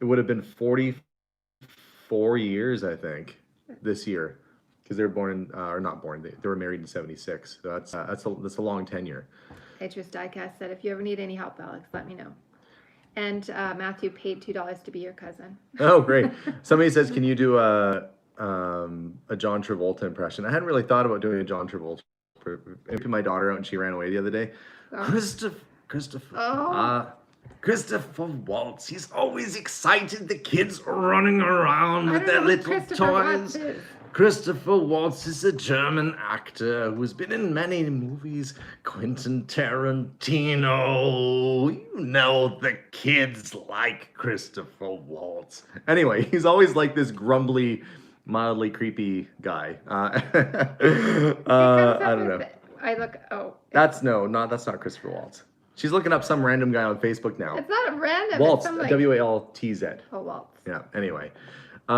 would have been 44 years, I think, this year. Because they were born, or not born, they were married in 76. So that's a long tenure. Atris Diecast said, if you ever need any help, Alex, let me know. And Matthew paid $2 to be your cousin. Oh, great. Somebody says, can you do a John Travolta impression? I hadn't really thought about doing a John Travolta. I took my daughter out and she ran away the other day. Oh. Christopher Waltz. He's always excited. The kids are running around with their little toys. Christopher Waltz is a German actor who's been in many movies. Quentin Tarantino. You know the kids like Christopher Waltz. Anyway, he's always like this grumbly, mildly creepy guy. I don't know. That's not Christopher Waltz. She's looking up some random guy on Facebook now. It's not random. Waltz, it's Waltz. Oh, Waltz. Yeah, anyway. You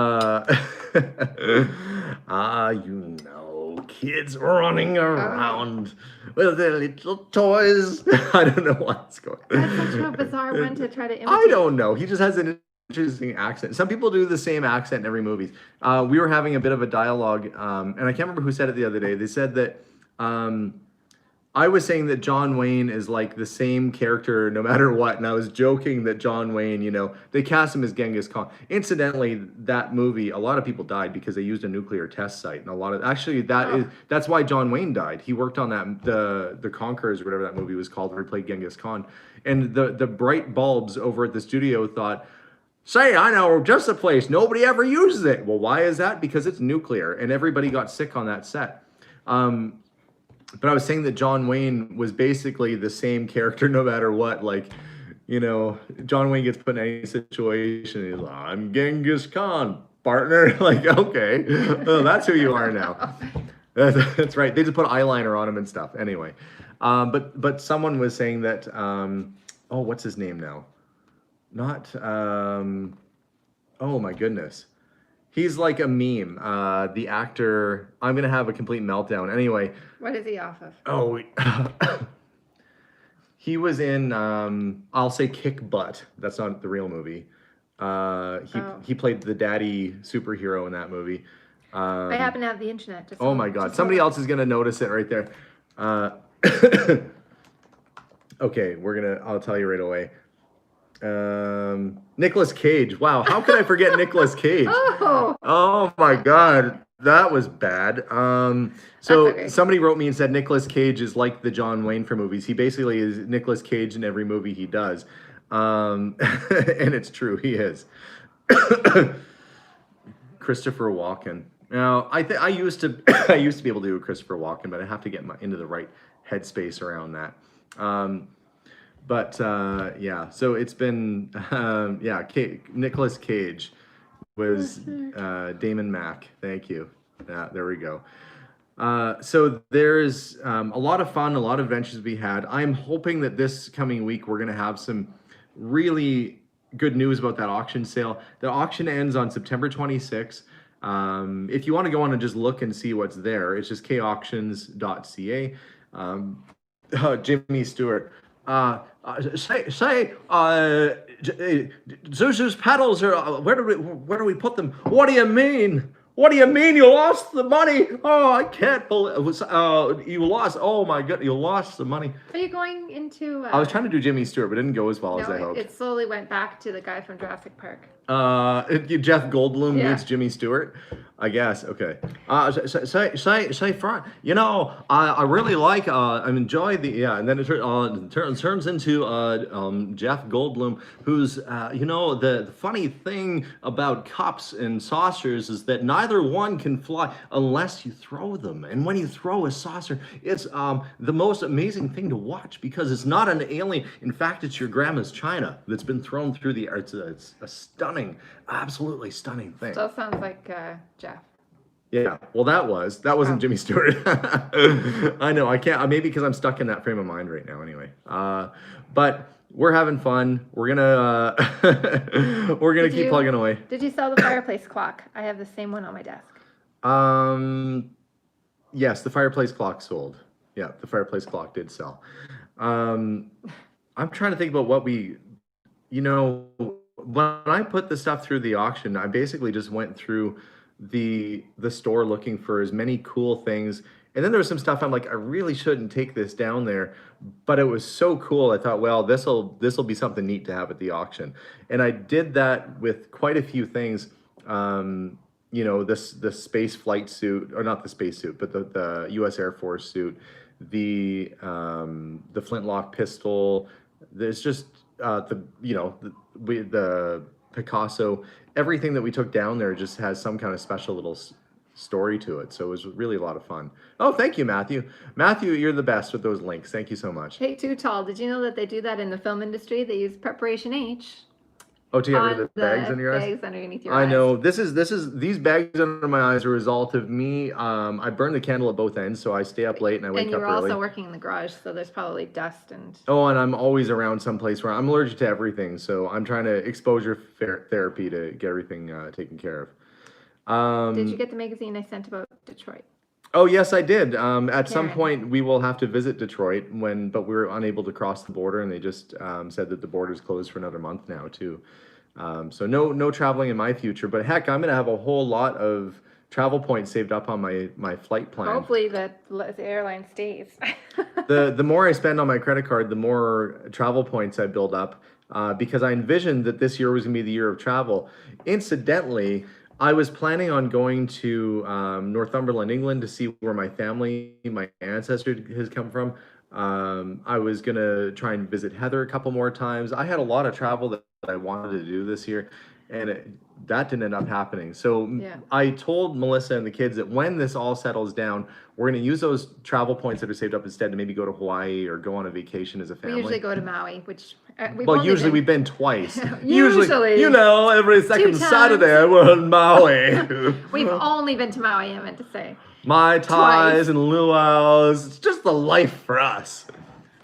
know, kids running around with their little toys. I don't know what's going on. That's such a bizarre one to try to imitate. I don't know. He just has an interesting accent. Some people do the same accent in every movie. We were having a bit of a dialogue, and I can't remember who said it the other day. They said that I was saying that John Wayne is like the same character no matter what, and I was joking that John Wayne, they cast him as Genghis Khan. Incidentally, that movie, a lot of people died because they used a nuclear test site, and a lot of actually that's why John Wayne died. He worked on that the Conquerors or whatever that movie was called, where he played Genghis Khan, and the bright bulbs over at the studio thought, say, I know just a place nobody ever uses it. Well, why is that? Because it's nuclear, and everybody got sick on that set. But I was saying that John Wayne was basically the same character no matter what. Like, John Wayne gets put in any situation. He's like, I'm Genghis Khan, partner. Like, okay, well, that's who you are now. That's right. They just put eyeliner on him and stuff. Anyway, but someone was saying that, what's his name now? Not, oh my goodness. He's like a meme. The actor, I'm going to have a complete meltdown. Anyway. What is he off of? Oh, he was in, I'll say Kick Butt. That's not the real movie. He played the daddy superhero in that movie. I happen to have the internet. Oh my God. Somebody else is going to notice it right there. Okay, I'll tell you right away. Nicolas Cage. Wow, how could I forget Nicolas Cage? Oh my God, that was bad. So okay. Somebody wrote me and said Nicolas Cage is like the John Wayne for movies. He basically is Nicolas Cage in every movie he does. And it's true, he is. Christopher Walken. Now, I used to be able to do a Christopher Walken, but I have to get into the right headspace around that. But yeah, so it's been Nicolas Cage was Damon Mack. Thank you. There we go. So there's a lot of fun, a lot of adventures to be had. I'm hoping that this coming week we're gonna have some really good news about that auction sale. The auction ends on September 26th. If you want to go on and just look and see what's there, it's just kauctions.ca. Jimmy Stewart. Zuzu's pedals are. Where do we put them? What do you mean? What do you mean you lost the money? Oh, I can't believe it was. You lost. Oh my God, you lost the money. Are you going into? I was trying to do Jimmy Stewart, but it didn't go as well as I hoped. It slowly went back to the guy from Jurassic Park. Jeff Goldblum meets Jimmy Stewart, I guess. Okay. Say, Frank. I really like. I enjoy the and then it turns into Jeff Goldblum, who's the funny thing about cups and saucers is that neither one can fly unless you throw them, and when you throw a saucer, it's the most amazing thing to watch because it's not an alien. In fact, it's your grandma's china that's been thrown through the air. It's a stunning, absolutely stunning thing. Still sounds like Jeff. Yeah, well, that wasn't Jimmy Stewart. I know, I can't, maybe because I'm stuck in that frame of mind right now anyway. But we're having fun. We're gonna keep plugging away. Did you sell the fireplace clock? I have the same one on my desk. Yes, the fireplace clock sold. Yeah, the fireplace clock did sell. I'm trying to think about what when I put the stuff through the auction, I basically just went through the store looking for as many cool things, and then there was some stuff I'm like, I really shouldn't take this down there, but it was so cool. I thought, well, this'll be something neat to have at the auction, and I did that with quite a few things. The space flight suit, or not the space suit, but the U.S. Air Force suit, the Flintlock pistol. There's just the Picasso, everything that we took down there just has some kind of special little story to it. So it was really a lot of fun. Oh, thank you, Matthew. Matthew, you're the best with those links. Thank you so much. Hey, Too Tall, did you know that they do that in the film industry? They use Preparation H. Oh, to get rid of the bags under your eyes? Bags underneath your eyes. I know. These bags under my eyes are a result of me. I burn the candle at both ends, so I stay up late and I wake up early. And you're also working in the garage, so there's probably dust and... Oh, and I'm always around someplace where I'm allergic to everything, so I'm trying to exposure therapy to get everything taken care of. Did you get the magazine I sent about Detroit? Oh, yes, I did. At some point, we will have to visit Detroit, but we were unable to cross the border, and they just said that the border's closed for another month now, too. So no traveling in my future. But heck, I'm going to have a whole lot of travel points saved up on my flight plan. Hopefully the airline stays. The more I spend on my credit card, the more travel points I build up, because I envisioned that this year was gonna be the year of travel. Incidentally, I was planning on going to Northumberland, England, to see where my family, my ancestor has come from. I was gonna try and visit Heather a couple more times. I had a lot of travel that I wanted to do this year, and that didn't end up happening. So Yeah. I told Melissa and the kids that when this all settles down, we're gonna use those travel points that are saved up instead to maybe go to Hawaii or go on a vacation as a We family. usually go to Maui, which Usually we've been twice. Usually. You know, every second times. Saturday we're in Maui. We've only been to Maui, I meant to say. Mai Twice. tais and luau's. It's just the life for us.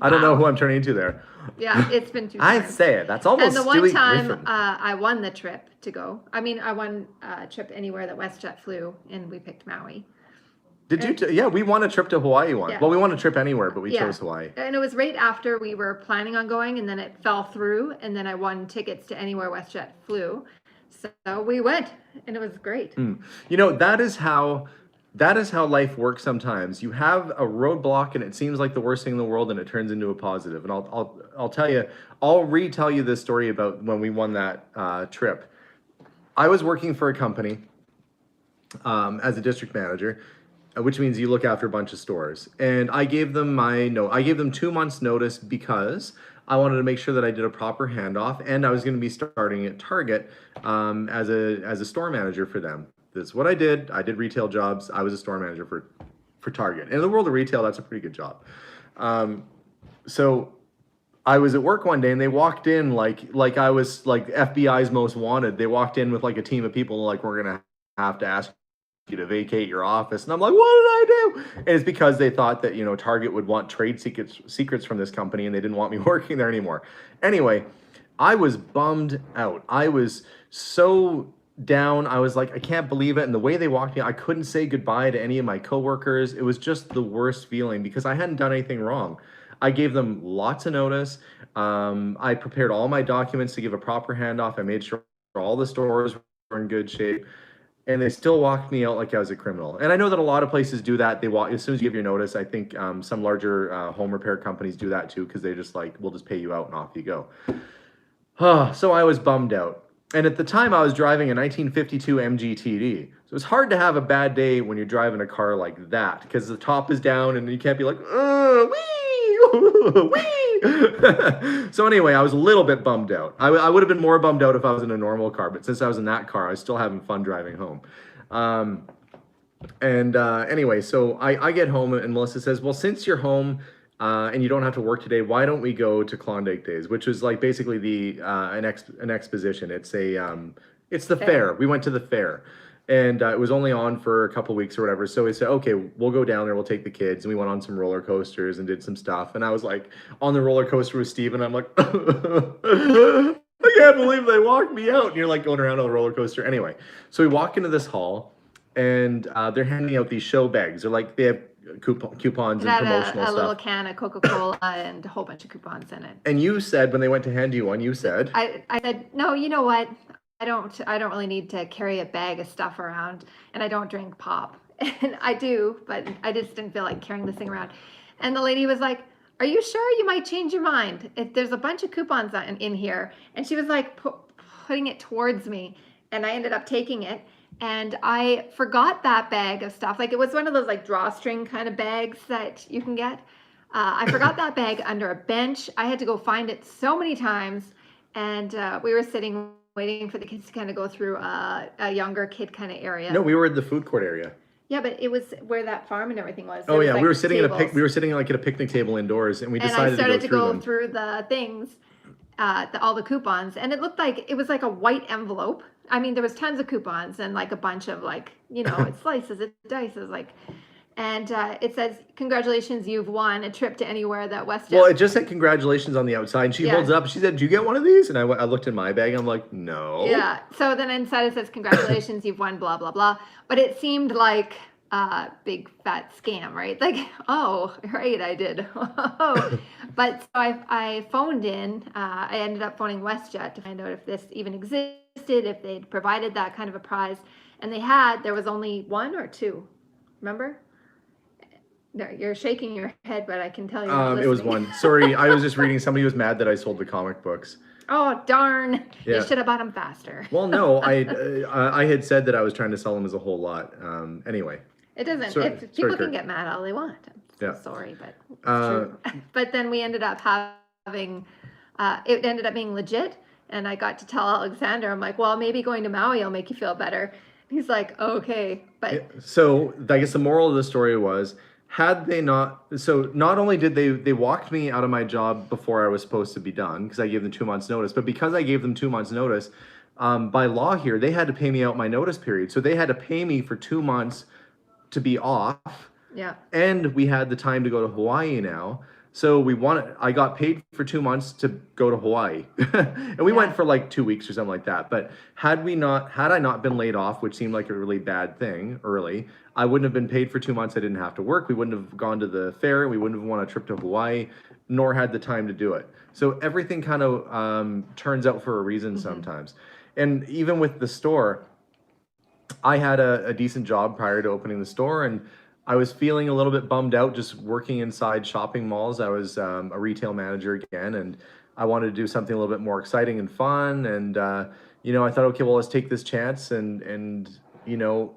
I don't know Wow. who I'm turning into there. Yeah, it's been 2 I times. say it. That's almost And the one Stewie time Griffin. I won the trip to go. I mean, I won a trip anywhere that WestJet flew, and we picked Maui. Did you? Yeah, we won a trip to Hawaii once. Yeah. Well, we won a trip anywhere, but we Yeah. chose Hawaii. And it was right after we were planning on going, and then it fell through, and then I won tickets to anywhere WestJet flew. So we went, and it was great. You know, that is how life works sometimes. You have a roadblock and it seems like the worst thing in the world and it turns into a positive. And I'll tell you, I'll retell you this story about when we won that trip. I was working for a company as a district manager, which means you look after a bunch of stores. And I gave them I gave them 2 months notice because I wanted to make sure that I did a proper handoff, and I was going to be starting at Target as a store manager for them. That's what I did. I did retail jobs. I was a store manager for Target. And in the world of retail, that's a pretty good job. So I was at work one day and they walked in like I was like FBI's most wanted. They walked in with like a team of people like, we're going to have to ask you to vacate your office. And I'm like, what did I do? And it's because they thought that, you know, Target would want trade secrets from this company and they didn't want me working there anymore. Anyway, I was bummed out. I was so down. I was like, I can't believe it. And the way they walked me, I couldn't say goodbye to any of my coworkers. It was just the worst feeling because I hadn't done anything wrong. I gave them lots of notice. I prepared all my documents to give a proper handoff. I made sure all the stores were in good shape. And they still walked me out like I was a criminal. And I know that a lot of places do that. They walk as soon as you give your notice. I think some larger home repair companies do that too, because they just like, we'll just pay you out and off you go. So I was bummed out. And at the time I was driving a 1952 MGTD. So it's hard to have a bad day when you're driving a car like that, because the top is down and you can't be like, wee, wee. So anyway, I was a little bit bummed out. I would have been more bummed out if I was in a normal car, but since I was in that car, I was still having fun driving home. Anyway, so I get home and Melissa says, well, since you're home and you don't have to work today, why don't we go to Klondike Days, which is like basically an exposition. It's the fair. We went to the fair. And it was only on for a couple weeks or whatever. So we said, okay, we'll go down there. We'll take the kids. And we went on some roller coasters and did some stuff. And I was like on the roller coaster with Steve. And I'm like, I can't believe they walked me out. And you're like going around on the roller coaster. Anyway, so we walk into this hall and they're handing out these show bags. They're like, they have coupons and promotional a stuff. little can of Coca-Cola and a whole bunch of coupons in it. And you said, when they went to hand you one, you said, I said, no, you know what? I don't really need to carry a bag of stuff around, and I don't drink pop. And I do, but I just didn't feel like carrying this thing around. And the lady was like, are you sure? You might change your mind. There's a bunch of coupons in here. And she was like putting it towards me, and I ended up taking it. And I forgot that bag of stuff. Like, it was one of those like drawstring kind of bags that you can get. I forgot that bag under a bench. I had to go find it so many times. And we were sitting waiting for the kids to kind of go through a younger kid kind of area. no, we were in the food court area. Yeah, but it was where that farm and everything was. Oh yeah, we were sitting like at a picnic table indoors, and we decided and I started to go through the things, all the coupons, and it looked like it was like a white envelope. I mean, there was tons of coupons and like a bunch of like, you know, it slices, it dices, like. And it says, congratulations, you've won a trip to anywhere that WestJet. Well, it just said congratulations on the outside. And she holds it up. She said, "Do you get one of these?" And I looked in my bag. I'm like, "No." Yeah. So then inside it says, congratulations, you've won blah, blah, blah. But it seemed like a big fat scam, right? Like, oh, right, I did. But so I phoned in. I ended up phoning WestJet to find out if this even existed. if they'd provided that kind of a prize. And there was only one or two, remember? No, you're shaking your head, but I can tell you're not It was listening. one. Sorry, I was just reading. Somebody was mad that I sold the comic books. Oh, darn. Yeah. You should have bought them faster. Well, no, I had said that I was trying to sell them as a whole lot. Anyway. It doesn't. Sorry, People can Kurt. get mad all they want. I'm Yeah. sorry, but it's true. But then we ended up having, it ended up being legit. And I got to tell Alexander, I'm like, well, maybe going to Maui will make you feel better. He's like, okay. But So I guess the moral of the story was, had they not, so not only did they walked me out of my job before I was supposed to be done, because I gave them 2 months notice, but because I gave them 2 months notice, by law here, they had to pay me out my notice period. So they had to pay me for 2 months to be off. yeah. And we had the time to go to Hawaii now. So I got paid for 2 months to go to Hawaii. And we went for like 2 weeks or something like that. But had I not been laid off, which seemed like a really bad thing early, I wouldn't have been paid for 2 months. I didn't have to work. We wouldn't have gone to the fair. We wouldn't have won a trip to Hawaii, nor had the time to do it. So everything kind of turns out for a reason sometimes. And even with the store, I had a decent job prior to opening the store, and I was feeling a little bit bummed out just working inside shopping malls. I was a retail manager again, and I wanted to do something a little bit more exciting and fun. And I thought, okay, well, let's take this chance. And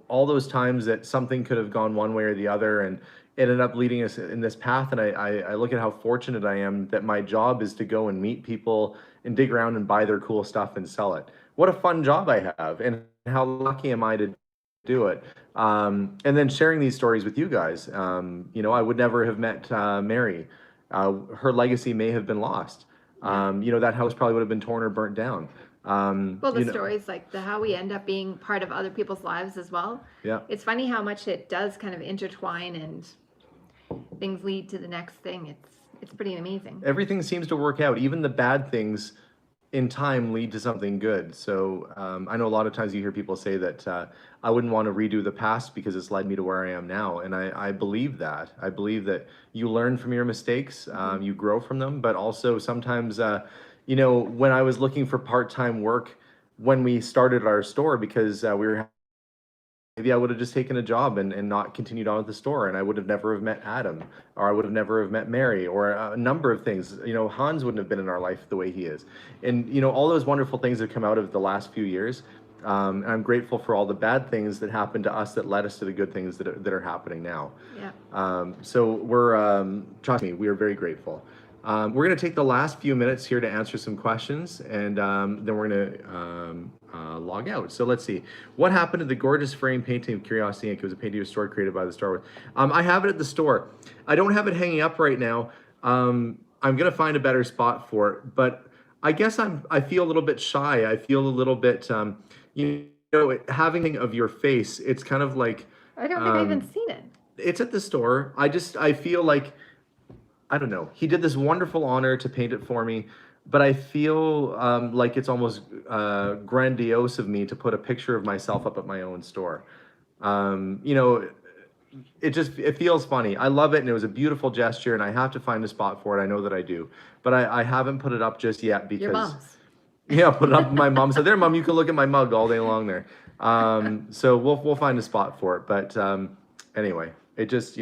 all those times that something could have gone one way or the other, and it ended up leading us in this path. And I look at how fortunate I am that my job is to go and meet people and dig around and buy their cool stuff and sell it. What a fun job I have, and how lucky am I to do it. And then sharing these stories with you guys. I would never have met Mary. Her legacy may have been lost. That house probably would have been torn or burnt down. Well, the stories like how we end up being part of other people's lives as well. Yeah. It's funny how much it does kind of intertwine and things lead to the next thing. It's pretty amazing. Everything seems to work out. Even the bad things in time lead to something good. So I know a lot of times you hear people say that I wouldn't want to redo the past because it's led me to where I am now. And I believe that. I believe that you learn from your mistakes, you grow from them, but also sometimes, when I was looking for part-time work when we started our store, because maybe I would have just taken a job and not continued on with the store, and I would have never have met Adam, or I would have never have met Mary, or a number of things. Hans wouldn't have been in our life the way he is. And, all those wonderful things that come out of the last few years. And I'm grateful for all the bad things that happened to us that led us to the good things that are happening now. Yeah. So we're, trust me, we are very grateful. We're going to take the last few minutes here to answer some questions, and then we're going to log out. So let's see. What happened to the gorgeous frame painting of Curiosity Inc.? It was a painting of a store created by the store. I have it at the store. I don't have it hanging up right now. I'm going to find a better spot for it, but I guess I feel a little bit shy. I feel a little bit, having of your face, it's kind of like... I don't think I've even seen it. It's at the store. I feel like... I don't know. He did this wonderful honor to paint it for me, but I feel like it's almost grandiose of me to put a picture of myself up at my own store. It feels funny. I love it, and it was a beautiful gesture, and I have to find a spot for it. I know that I do, but I haven't put it up just yet because... Your mom's. Yeah, put it up. My mom said, "There, Mom, you can look at my mug all day long there." So we'll find a spot for it. But anyway, it just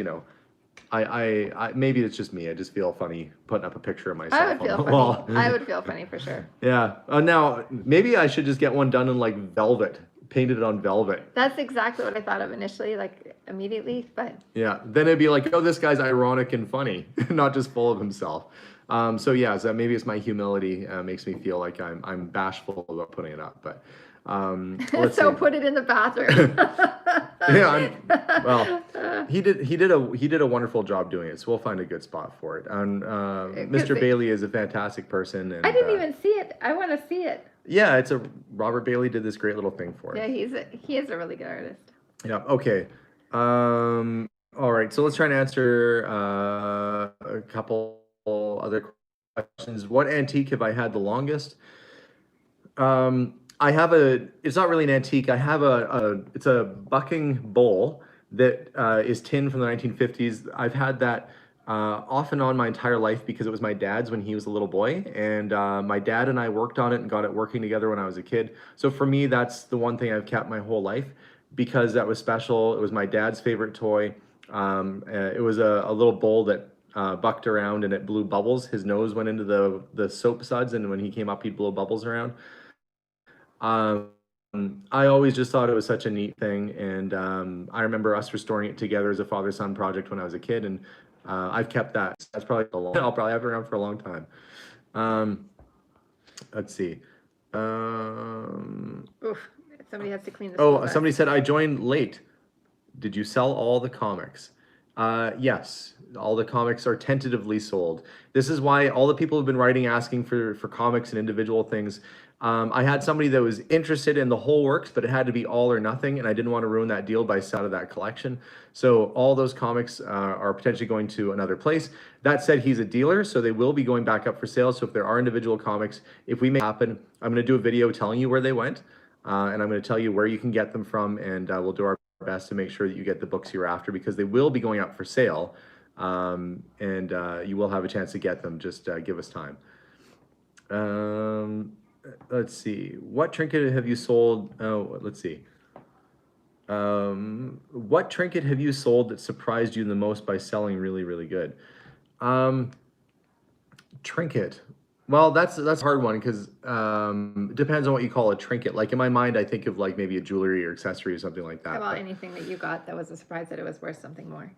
I maybe it's just me. I just feel funny putting up a picture of myself. I would feel on the funny. wall. I would feel funny for sure. Yeah. Now maybe I should just get one done in like velvet, painted on velvet. That's exactly what I thought of initially, like immediately. But yeah, then it'd be like, oh, this guy's ironic and funny, not just full of himself. So maybe it's my humility makes me feel like I'm bashful about putting it up, but let's so see. put it in the bathroom. Yeah, he did a wonderful job doing it, so we'll find a good spot for it. And Mr. Bailey is a fantastic person. And I didn't even see it. I want to see it. Yeah, Robert Bailey did this great little thing for Yeah, it. he is a really good artist. Yeah. Okay. All right. So let's try and answer a couple other questions. What antique have I had the longest? I have it's not really an antique. I have it's a bucking bowl that is tin from the 1950s. I've had that off and on my entire life because it was my dad's when he was a little boy, and my dad and I worked on it and got it working together when I was a kid. So for me, that's the one thing I've kept my whole life because that was special. It was my dad's favorite toy. It was a little bowl that bucked around and it blew bubbles. His nose went into the soap suds, and when he came up, he'd blow bubbles around. Um, I always just thought it was such a neat thing, and I remember us restoring it together as a father-son project when I was a kid, and I've kept that. So that's probably I'll probably have it around for a long time. Let's see. Oof, somebody has to clean the Oh, school bus. somebody said I joined late. Did you sell all the comics? Yes, all the comics are tentatively sold. This is why all the people who've been writing asking for comics and individual things. I had somebody that was interested in the whole works, but it had to be all or nothing, and I didn't want to ruin that deal by selling that collection. So all those comics are potentially going to another place. That said, he's a dealer, so they will be going back up for sale. So if there are individual comics, if we make it happen, I'm going to do a video telling you where they went, and I'm going to tell you where you can get them from, and we'll do our best to make sure that you get the books you're after because they will be going up for sale, and you will have a chance to get them. Just give us time. Let's see. What trinket have you sold? Oh, let's see. What trinket have you sold that surprised you the most by selling really, really good? Trinket. Well, that's a hard one because it depends on what you call a trinket. Like in my mind, I think of like maybe a jewelry or accessory or something like that. Well, but anything that you got that was a surprise that it was worth something more.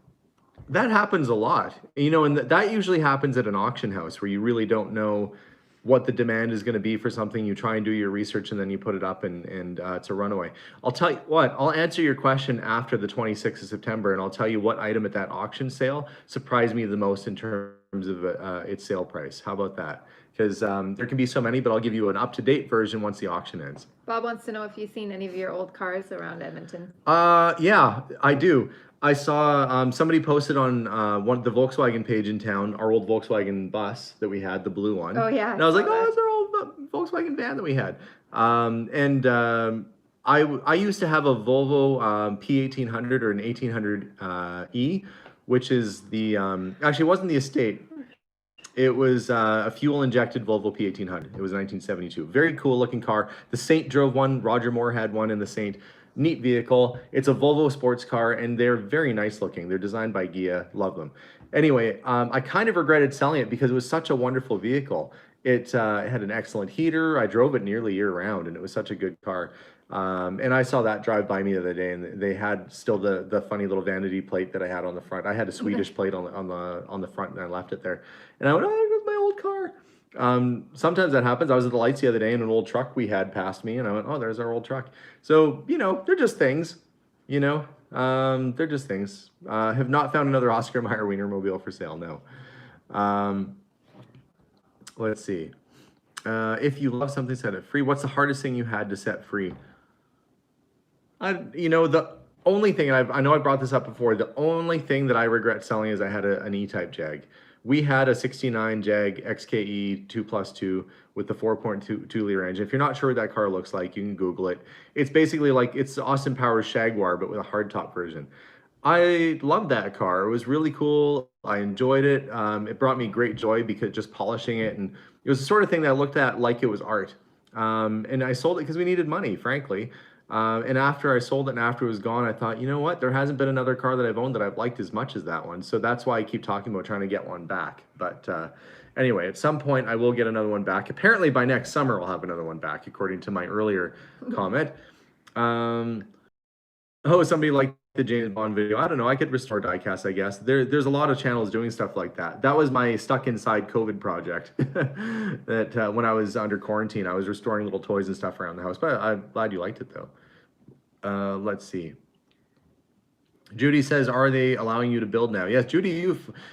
that happens a lot, you know, and that usually happens at an auction house where you really don't know what the demand is going to be for something. You try and do your research and then you put it up and it's a runaway. I'll tell you what, I'll answer your question after the 26th of September and I'll tell you what item at that auction sale surprised me the most in terms of its sale price. How about that? Because there can be so many, but I'll give you an up-to-date version once the auction ends. Bob wants to know if you've seen any of your old cars around Edmonton. Yeah, I do. I saw somebody posted on the Volkswagen page in town, our old Volkswagen bus that we had, the blue one. Oh, yeah, And I was like, saw oh, that. that's our old Volkswagen van that we had. I used to have a Volvo P1800 or an 1800 E, which is the actually it wasn't the estate. It was a fuel-injected Volvo P1800. It was 1972. Very cool looking car. The Saint drove one. Roger Moore had one in the Saint. Neat vehicle. It's a Volvo sports car, and they're very nice looking. They're designed by Gia. Love them. Anyway, I kind of regretted selling it because it was such a wonderful vehicle. It had an excellent heater. I drove it nearly year-round, and it was such a good car. And I saw that drive by me the other day, and they had still the funny little vanity plate that I had on the front. I had a Swedish plate on the front, and I left it there. And I went, oh, there goes my old car. Sometimes that happens. I was at the lights the other day, and an old truck we had passed me, and I went, oh, there's our old truck. So you know, they're just things. You know, they're just things. Have not found another Oscar Mayer Wienermobile for sale. No. Let's see. If you love something, set it free. What's the hardest thing you had to set free? You know, the only thing, and I know I brought this up before, the only thing that I regret selling is I had an E-Type Jag. We had a 69 Jag XKE 2+2 with the 4.2 liter engine. If you're not sure what that car looks like, you can Google it. It's basically like, it's Austin Powers Jaguar, but with a hardtop version. I loved that car. It was really cool. I enjoyed it. It brought me great joy because just polishing it, and it was the sort of thing that I looked at like it was art. And I sold it because we needed money, frankly. And after I sold it and after it was gone, I thought, you know what? There hasn't been another car that I've owned that I've liked as much as that one. So that's why I keep talking about trying to get one back. But anyway, at some point I will get another one back. Apparently by next summer I'll have another one back, according to my earlier comment. Oh, somebody liked the James Bond video. I don't know. I could restore diecast, I guess. There's a lot of channels doing stuff like that. That was my stuck inside COVID project. That when I was under quarantine, I was restoring little toys and stuff around the house. But I'm glad you liked it, though. Let's see. Judy says, "Are they allowing you to build now?" Yes, Judy,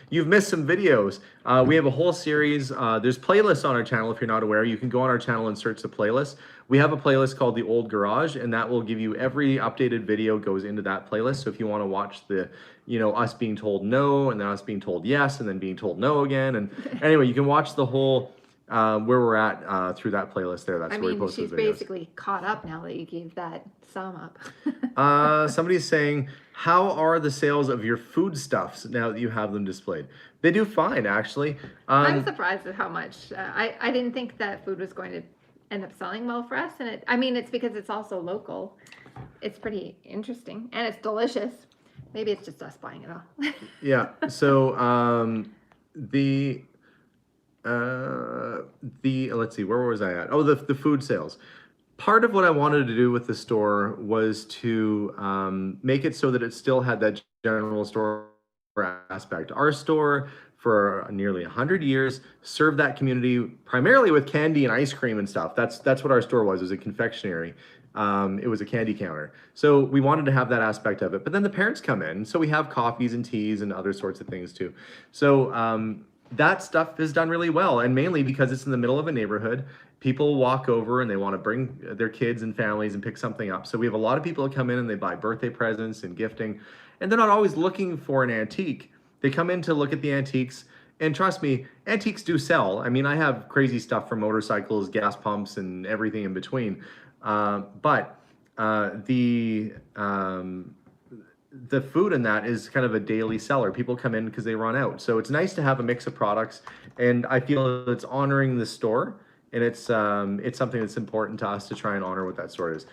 you've missed some videos. We have a whole series. There's playlists on our channel. If you're not aware, you can go on our channel and search the playlist. We have a playlist called The Old Garage, and that will give you every updated video goes into that playlist. So if you want to watch the, you know, us being told no, and then us being told yes, and then being told no again, and anyway, you can watch the whole where we're at through that playlist there. That's where we post those videos. She's basically caught up now that you gave that sum up. Somebody's saying, How are the sales of your foodstuffs now that you have them displayed? They do fine, actually. I'm surprised at how much. I didn't think that food was going to end up selling well for us, and I mean, it's because it's also local. It's pretty interesting, and it's delicious. Maybe it's just us buying it all. Yeah. So the let's see, where was I at? Oh, the food sales. Part of what I wanted to do with the store was to make it so that it still had that general store aspect. Our store for nearly 100 years served that community primarily with candy and ice cream and stuff. That's what our store was. It was a confectionery. It was a candy counter. So we wanted to have that aspect of it. But then the parents come in, so we have coffees and teas and other sorts of things too. So that stuff is done really well, and mainly because it's in the middle of a neighborhood. People walk over and they want to bring their kids and families and pick something up. So we have a lot of people that come in and they buy birthday presents and gifting, and they're not always looking for an antique. They come in to look at the antiques, and trust me, antiques do sell. I mean, I have crazy stuff from motorcycles, gas pumps, and everything in between. But the food in that is kind of a daily seller. People come in because they run out. So it's nice to have a mix of products, and I feel it's honoring the store, and it's something that's important to us to try and honor what that store is.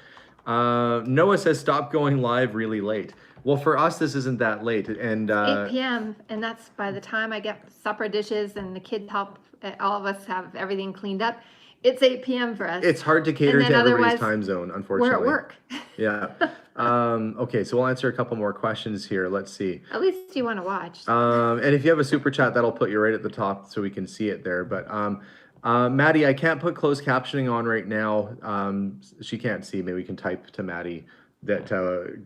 Noah says stop going live really late. Well, for us, this isn't that late, and 8 p.m. and that's by the time I get supper dishes and the kids help all of us have everything cleaned up. It's 8 p.m. for us. It's hard to cater to everybody's time zone, unfortunately. We're at work. Yeah. Okay, so we'll answer a couple more questions here. Let's see. At least you want to watch. And if you have a super chat, that'll put you right at the top so we can see it there. But Maddie, I can't put closed captioning on right now. She can't see. Maybe we can type to Maddie that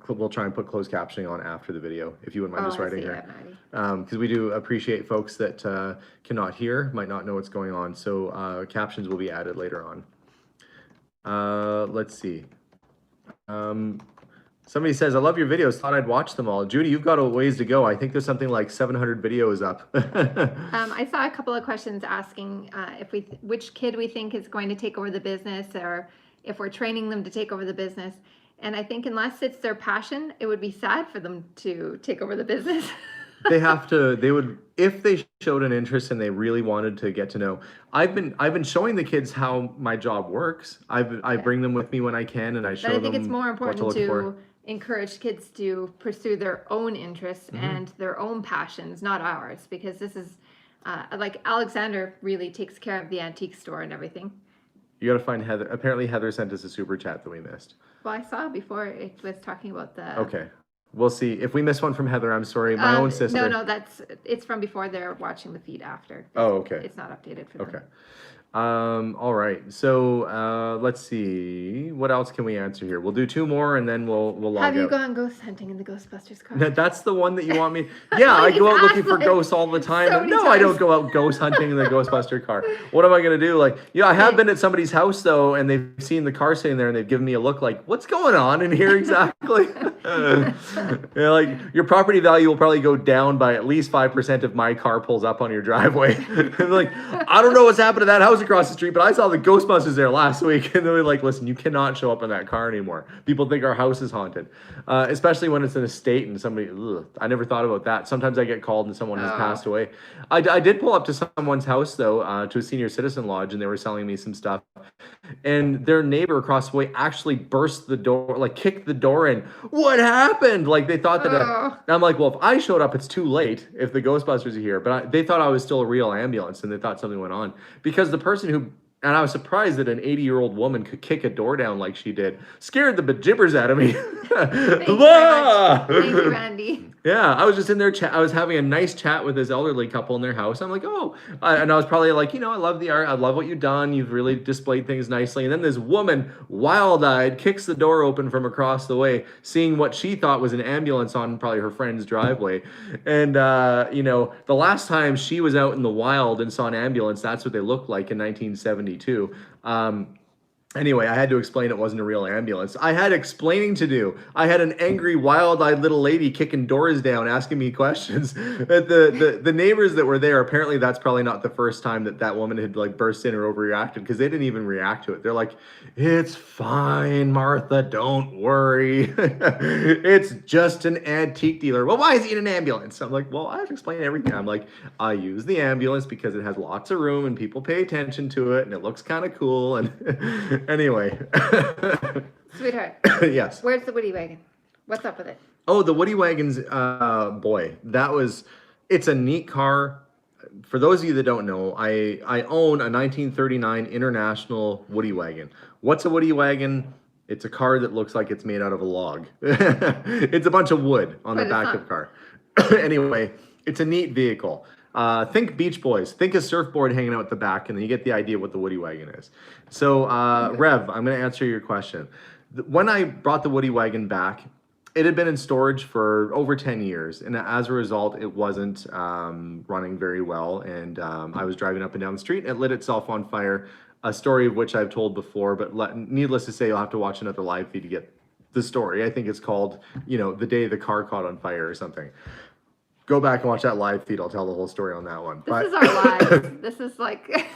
we'll try and put closed captioning on after the video, if you wouldn't mind just writing here. Because we do appreciate folks that cannot hear, might not know what's going on. So captions will be added later on. Let's see. Somebody says, I love your videos, thought I'd watch them all. Judy, you've got a ways to go. I think there's something like 700 videos up. I saw a couple of questions asking which kid we think is going to take over the business, or if we're training them to take over the business. And I think unless it's their passion, it would be sad for them to take over the business. If they showed an interest and they really wanted to get to know. I've been showing the kids how my job works. I bring them with me when I can, and I show them. But I think it's more important to to encourage kids to pursue their own interests and their own passions, not ours, because this is like Alexander really takes care of the antique store and everything. You got to find Heather. Apparently Heather sent us a super chat that we missed. Well, I saw before it was talking about the... Okay. We'll see. If we miss one from Heather, I'm sorry. My own sister. No, it's from before. They're watching the feed after. Oh, okay. It's not updated for them. Okay. All right. So let's see. What else can we answer here? We'll do two more and then we'll log out. Have you gone ghost hunting in the Ghostbusters car? That's the one that you want me. Yeah, I go out looking for ghosts all the time. So No, I don't go out ghost hunting in the Ghostbuster car. What am I gonna do? Like, I have been at somebody's house though, and they've seen the car sitting there, and they've given me a look like, "What's going on in here exactly?" Like your property value will probably go down by at least 5% if my car pulls up on your driveway. Like, I don't know what's happened to that house across the street, but I saw the Ghostbusters there last week, and they're like, "Listen, you cannot show up in that car anymore. People think our house is haunted," especially when it's an estate and somebody. I never thought about that. Sometimes I get called and someone has passed away. I did pull up to someone's house though, to a senior citizen lodge, and they were selling me some stuff. And their neighbor across the way actually burst the door, like kicked the door in. What happened? Like they thought that. I'm like, well, if I showed up, it's too late if the Ghostbusters are here. But they thought I was still a real ambulance, and they thought something went on because the person who. And I was surprised that an 80-year-old woman could kick a door down like she did. Scared the bejibbers out of me. Thank you very much. Thank you, Randy. Yeah, I was just in there. I was having a nice chat with this elderly couple in their house. I'm like, and I was probably like, I love the art. I love what you've done. You've really displayed things nicely. And then this woman, wild-eyed, kicks the door open from across the way, seeing what she thought was an ambulance on probably her friend's driveway. And, the last time she was out in the wild and saw an ambulance, that's what they looked like in 1972. Anyway, I had to explain it wasn't a real ambulance. I had explaining to do. I had an angry, wild-eyed little lady kicking doors down, asking me questions. The neighbors that were there, apparently that's probably not the first time that that woman had like burst in or overreacted, because they didn't even react to it. They're like, "It's fine, Martha. Don't worry. It's just an antique dealer." "Well, why is he in an ambulance?" I'm like, "Well, I have to explain everything." I'm like, "I use the ambulance because it has lots of room and people pay attention to it and it looks kind of cool." And anyway. Sweetheart, Yes. where's the Woody wagon? What's up with it? Oh, the Woody Wagons, boy, it's a neat car. For those of you that don't know, I own a 1939 International Woody Wagon. What's a Woody Wagon? It's a car that looks like it's made out of a log. It's a bunch of wood on the back of the car. Anyway, it's a neat vehicle. Think Beach Boys. Think a surfboard hanging out at the back, and then you get the idea what the Woody Wagon is. So, Rev, I'm going to answer your question. When I brought the Woody Wagon back, it had been in storage for over 10 years, and as a result, it wasn't running very well, and I was driving up and down the street, and it lit itself on fire, a story of which I've told before, but needless to say, you'll have to watch another live feed to get the story. I think it's called, the day the car caught on fire or something. Go back and watch that live feed. I'll tell the whole story on that one. This is our lives. This is like...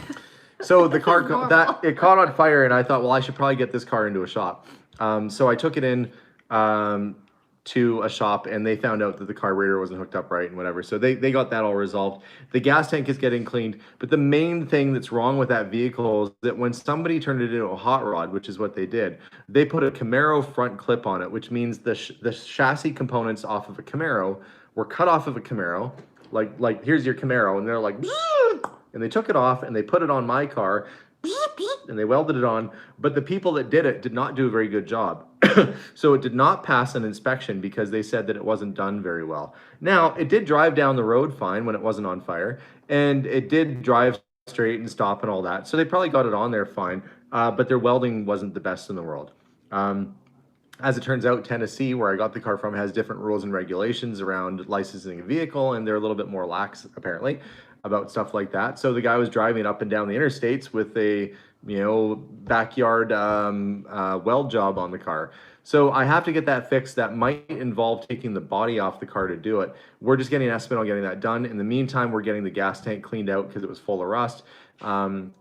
So the car it caught on fire, and I thought, well, I should probably get this car into a shop. So I took it in to a shop, and they found out that the carburetor wasn't hooked up right and whatever. So they got that all resolved. The gas tank is getting cleaned. But the main thing that's wrong with that vehicle is that when somebody turned it into a hot rod, which is what they did, they put a Camaro front clip on it, which means the chassis components off of a Camaro were cut off of a Camaro. Like here's your Camaro, and they're like, and they took it off and they put it on my car, and they welded it on. But the people that did it did not do a very good job. So it did not pass an inspection because they said that it wasn't done very well. Now, it did drive down the road fine when it wasn't on fire, and it did drive straight and stop and all that. So they probably got it on there fine, but their welding wasn't the best in the world. As it turns out, Tennessee, where I got the car from, has different rules and regulations around licensing a vehicle, and they're a little bit more lax, apparently, about stuff like that. So the guy was driving up and down the interstates with a, backyard weld job on the car. So I have to get that fixed. That might involve taking the body off the car to do it. We're just getting an estimate on getting that done. In the meantime, we're getting the gas tank cleaned out because it was full of rust.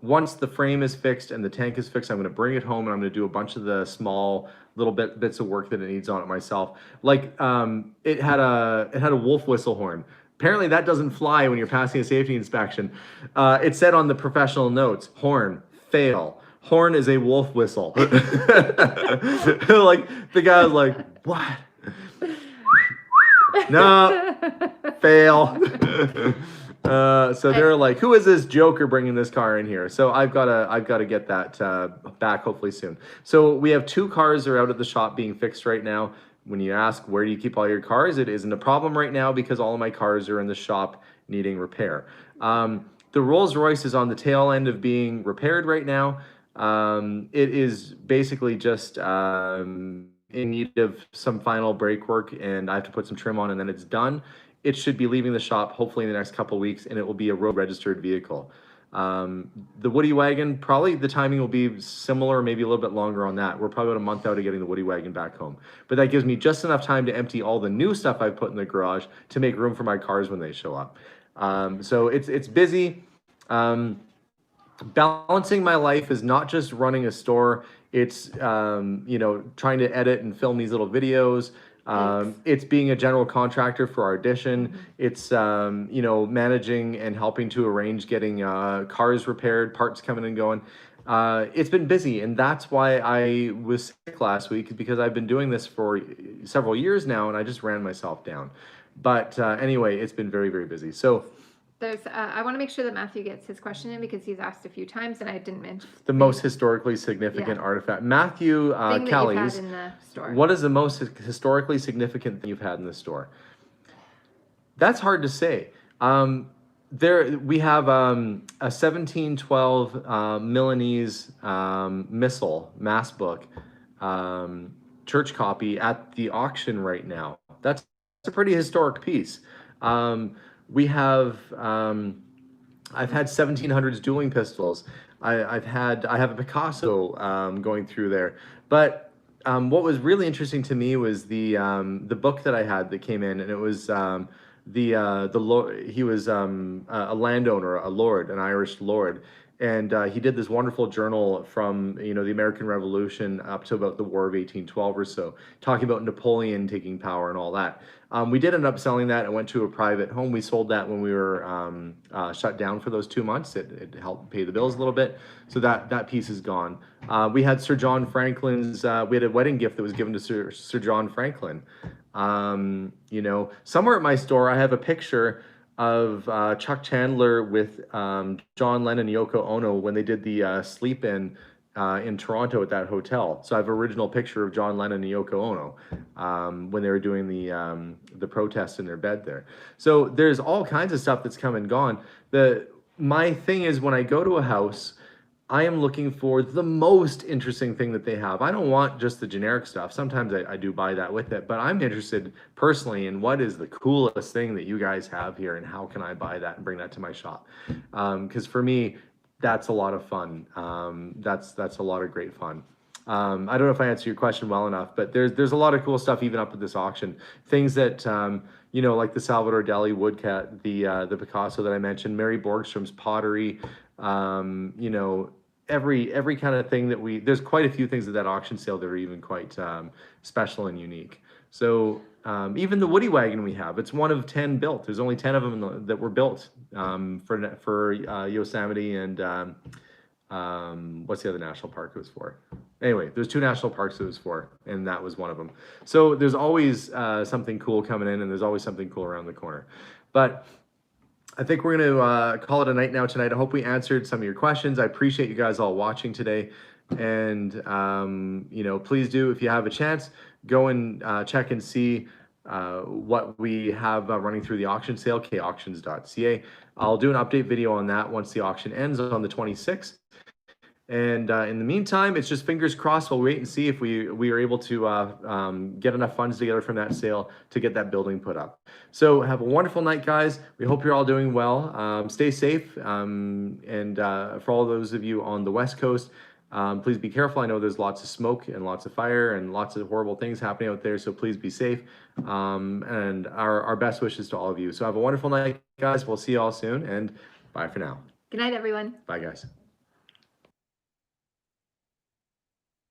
Once the frame is fixed and the tank is fixed, I'm going to bring it home and I'm going to do a bunch of the small little bits of work that it needs on it myself. Like it had a wolf whistle horn. Apparently that doesn't fly when you're passing a safety inspection. It said on the professional notes, horn, fail. Horn is a wolf whistle. Like the guy was like, what? No, fail. So they're like, who is this joker bringing this car in here? So I've got to get that back hopefully soon. So we have 2 cars that are out at the shop being fixed right now. When you ask, where do you keep all your cars? It isn't a problem right now because all of my cars are in the shop needing repair. The Rolls Royce is on the tail end of being repaired right now. It is basically just in need of some final brake work, and I have to put some trim on, and then it's done. It should be leaving the shop hopefully in the next couple of weeks, and it will be a road registered vehicle. The Woody Wagon, probably the timing will be similar, maybe a little bit longer on that. We're probably about a month out of getting the Woody Wagon back home. But that gives me just enough time to empty all the new stuff I've put in the garage to make room for my cars when they show up. So it's busy. Balancing my life is not just running a store. It's, trying to edit and film these little videos. It's being a general contractor for our addition. It's, managing and helping to arrange getting cars repaired, parts coming and going. It's been busy, and that's why I was sick last week, because I've been doing this for several years now, and I just ran myself down. But anyway, it's been very, very busy. So I want to make sure that Matthew gets his question in because he's asked a few times and I didn't mention. The most historically significant artifact. Matthew Kelly's, what is the most historically significant thing you've had in the store? That's hard to say. We have a 1712 Milanese missal mass book church copy at the auction right now. That's a pretty historic piece. We have, I've had 1700s dueling pistols. I have a Picasso going through there. But what was really interesting to me was the book that I had that came in, and it was the lord. He was a landowner, a lord, an Irish lord, and he did this wonderful journal from the American Revolution up to about the War of 1812 or so, talking about Napoleon taking power and all that. We did end up selling that and went to a private home. We sold that when we were shut down for those 2 months. It helped pay the bills a little bit, so that piece is gone. We had Sir John Franklin's. We had a wedding gift that was given to Sir John Franklin. Somewhere at my store, I have a picture of Chuck Chandler with John Lennon and Yoko Ono when they did the sleep-in in Toronto at that hotel. So I have an original picture of John Lennon and Yoko Ono when they were doing the protest in their bed there. So there's all kinds of stuff that's come and gone. My thing is, when I go to a house, I am looking for the most interesting thing that they have. I don't want just the generic stuff. Sometimes I do buy that with it, but I'm interested personally in what is the coolest thing that you guys have here and how can I buy that and bring that to my shop. Because for me, that's a lot of fun. That's a lot of great fun. I don't know if I answered your question well enough, but there's a lot of cool stuff even up at this auction. Things that like the Salvador Dali woodcut, the Picasso that I mentioned, Mary Borgstrom's pottery, every kind of thing there's quite a few things at that auction sale that are even quite special and unique. So even the Woody wagon we have, it's one of 10 built. There's only 10 of them that were built for Yosemite and what's the other national park it was for? Anyway, there's 2 national parks it was for, and that was one of them. So there's always something cool coming in, and there's always something cool around the corner. But I think we're going to call it a night now tonight. I hope we answered some of your questions. I appreciate you guys all watching today. And, please do, if you have a chance, go and check and see what we have running through the auction sale, kauctions.ca. I'll do an update video on that once the auction ends on the 26th. And in the meantime, it's just fingers crossed. We'll wait and see if we are able to get enough funds together from that sale to get that building put up. So have a wonderful night, guys. We hope you're all doing well. Stay safe. And for all those of you on the West Coast, please be careful. I know there's lots of smoke and lots of fire and lots of horrible things happening out there. So please be safe. And our best wishes to all of you. So have a wonderful night, guys. We'll see you all soon. And bye for now. Good night, everyone. Bye, guys.